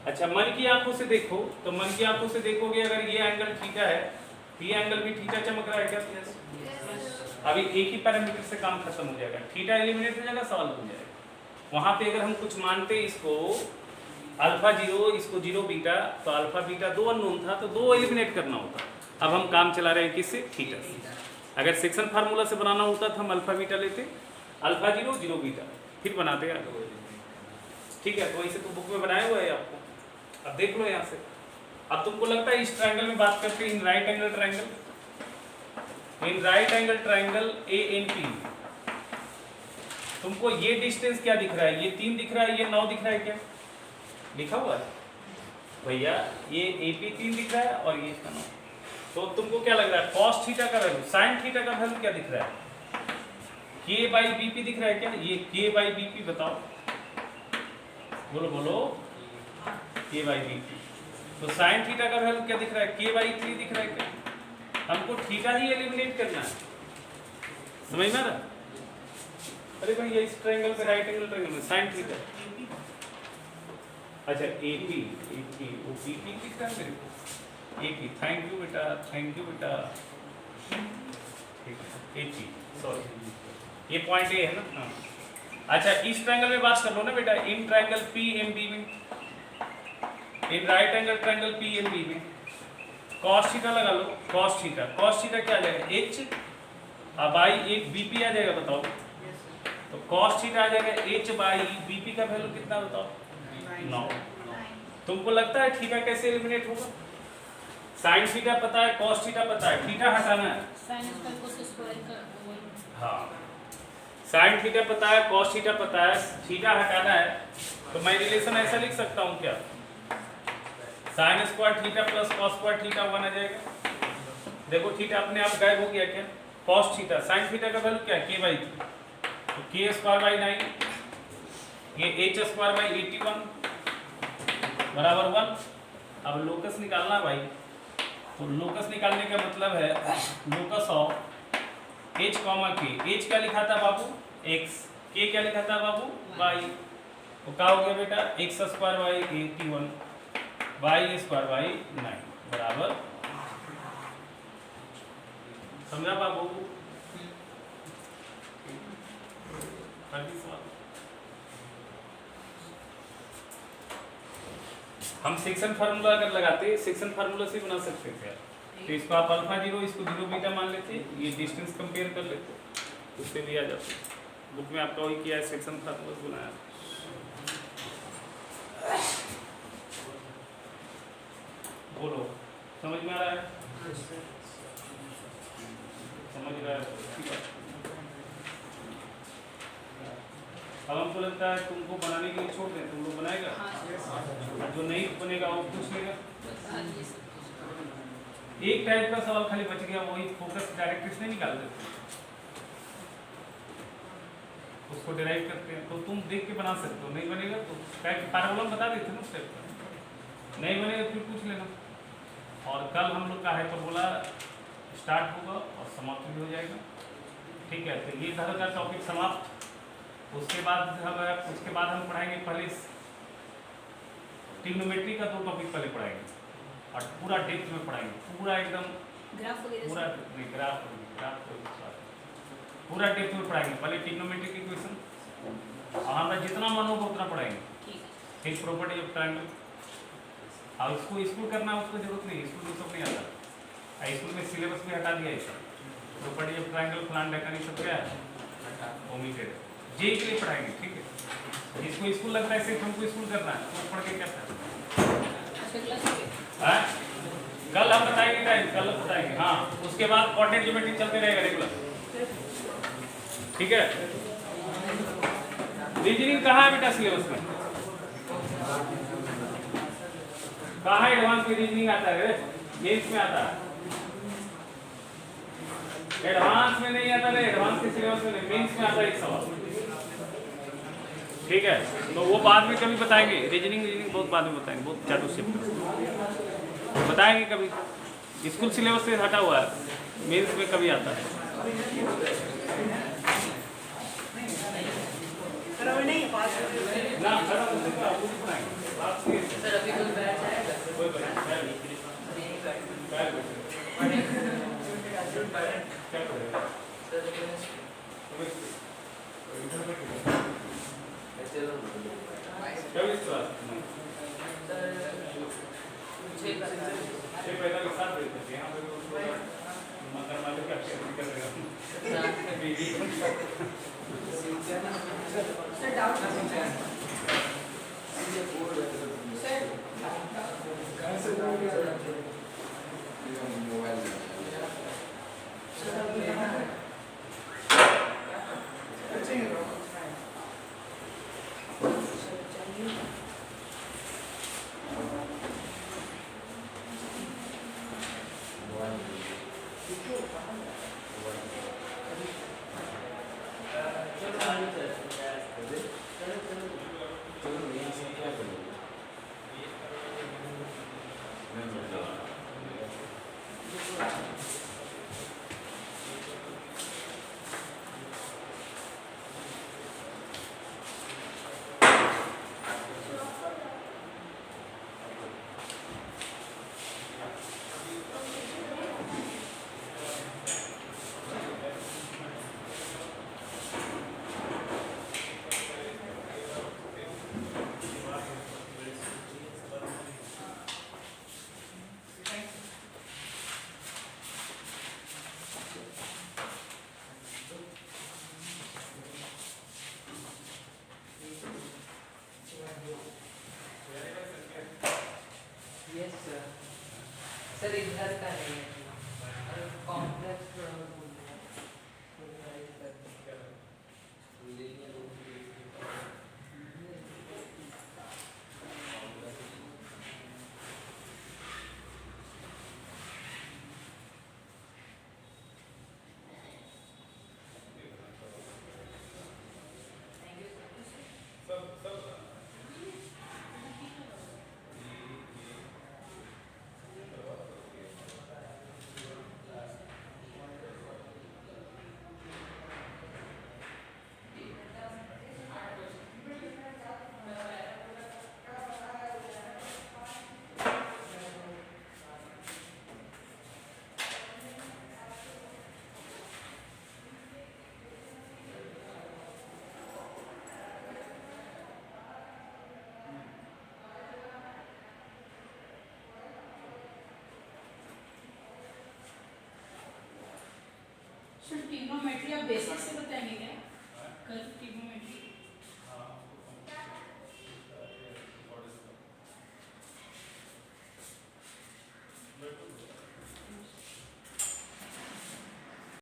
अच्छा, मन की आंखों से देखो, तो मन की आंखों से देखोगे अगर ये एंगल थीटा है तो ये एंगल भी थीटा चमक रहा है क्या? अभी एक ही पैरामीटर से काम खत्म हो जाएगा, थीटा एलिमिनेट हो जाएगा, सवाल हो जाएगा। वहां पे अगर हम कुछ मानते इसको अल्फा 0, इसको 0 बीटा, तो अल्फा बीटा 2 अननोन था तो 2 एलिमिनेट करना होता। अब हम काम चला रहे हैं किससे? थीटा से। अगर सेक्शन फार्मूला से बनाना होता तो हम अल्फा बीटा लेते, अल्फा 0 0 बीटा फिर बनाते यार, ठीक है। तो ऐसे तो बुक में बनाया हुआ है आपको, अब देख लो यहाँ से। अब तुमको लगता है इस ट्रायंगल में बात करते हैं, in right angle triangle, in right angle triangle ANP, तुमको ये डिस्टेंस क्या दिख रहा है? ये 3 दिख रहा है, ये 9 दिख रहा है, क्या लिखा हुआ है भैया? ये AP 3 दिख रहा है और ये इसका 9। तो तुमको क्या लग रहा है? cos थीटा का वैल्यू, sin थीटा का वैल्यू क्या दिख रहा है? K बाई BP दिख रहा है क्या? ये K बाई BP बताओ, बोलो बोलो, K बाई BP। तो sin थीटा का वैल्यू क्या दिख रहा है? K बाई 3 दिख रहा है क्या? हमको थीटा ही एलिमिनेट करना है, समझ में आ रहा? अरे भाई ये इस ट्रायंगल पे राइट एंगल ट्रायंगल में sin थीटा, अच्छा AP वो BP दिख रहा है मेरे को, AP, थैंक यू बेटा, थैंक यू बेटा, ठीक है, AP, सॉरी, ये पॉइंट A है ना? हाँ। अच्छा, इस ट्रायंगल में बात कर लो ना बेटा, इन ट्रायंगल PMB में, in right angle triangle PMB में cos थीटा लगा लो, cos थीटा क्या आ जाएगा? H, अब बाई एक BP आ जाएगा, बताओ। तो cos थीटा आ जाएगा H बाई BP का वैल्यू कितना बताओ? 9। तुमको लगता है थीटा कैसे एलिमिनेट होगा? साइन थीटा पता है, cos थीटा पता है, थीटा हटाना है, sin स्क्वायर cos स्क्वायर का हाँ, साइन थीटा पता है, cos थीटा पता है, थीटा हटाना है। तो मैं रिलेशन ऐसा लिख सकता हूँ क्या? Sine square theta plus cos square theta 1 आ जाएगा। देखो थीटा अपने आप गायब हो गया क्या, कॉस थीटा साइन थीटा का वैल्यू क्या है k बाई 3, तो k स्क्वायर बाई 9, ये h स्क्वायर बाई 81 बराबर 1। अब लोकस निकालना भाई, तो लोकस निकालने का मतलब है locus of h comma k। h क्या लिखा था बाबू x, k क्या लिखा था बाबू y, तो क्या हो गया बेटा x square by 81 y square by 9 बराबर, समझा बाबू? हम सेक्शन फार्मूला अगर लगाते, सेक्शन फार्मूला से बना सकते थे, तो इसको आप अल्फा 0 इसको 0 बीटा मान लेते, ये डिस्टेंस कंपेयर कर लेते, उससे भी आ जाते। बुक में आपका वही किया है, सेक्शन फार्मूला बनाया। बोलो समझ में आ रहा है? समझ रहा है? ठीक है। अब हमको लगता है तुमको बनाने के लिए छोड़ दें, तुम लोग बनाएगा, जो नहीं बनेगा वो पूछ लेगा। एक टाइप का सवाल खाली बच गया, वही फोकस डायरेक्ट्रिक्स नहीं निकाल देते, उसको डिराइव करते हैं, तो तुम देख के बना सकते हो। नहीं बनेगा तो फार्मूला बता देते ना स्टेप का, नहीं बनेगा फिर पूछ लेना। और कल हम लोग का हाइपरबोला स्टार्ट होगा और समाप्त भी हो जाएगा, ठीक है। तो ये तरह का टॉपिक समाप्त। उसके बाद हम पढ़ाएंगे पहले ट्रिग्नोमेट्री का 2 टॉपिक पहले पढ़ाएंगे और पूरा डेप्थ में पढ़ाएंगे, पूरा एकदम ग्राफ पूरा ग्राफ पूरा डेप्थ में पढ़ाएंगे। पहले ट्रिग्नोमेट्री की क्वेश्चन और हमारा जितना मन होगा उतना पढ़ाएंगे, ठीक। प्रॉपर्टी ऑफ ट्रायंगल, और इसको स्कूल करना उसको जरूरत नहीं, स्कूल में सब नहीं आता, स्कूल में सिलेबस भी हटा दिया है। प्रॉपर्टी ऑफ ट्रायंगल फलान डेकानी सब क्या है ओमिटेड, जे के लिए पढ़ाएंगे, ठीक है। इसको स्कूल लगता है सिर्फ हमको स्कूल करना है, तो पढ़ के क्या था? कल हम बताएंगे टाइम, कल बताएंगे। हाँ, उसके बाद कोऑर्डिनेट ज्योमेट्री चलते रहेगा रेगुलर, ठीक है। रीजनिंग कहाँ है बेटा सिलेबस में? कहाँ एडवांस में रीजनिंग आता है? मेंस में आता है, एडवांस में नहीं आता है। एडवांस के सिलेबस में नहीं, मेंस में आता है एक सवाल, ठीक है। तो वो बाद में कभी बताएंगे, रीजनिंग बहुत बाद में बताएंगे, बहुत चालू से बताएंगे कभी। स्कूल सिलेबस से हटा हुआ है, मेंस में कभी आता है। ना सर अभी कुछ बैच आएगा? सर इधर का नहीं है, कॉम्प्लेक्स सर ट्रिग्नोमेट्री आप बेसिक से बताएंगे क्या? कल ट्रिग्नोमेट्री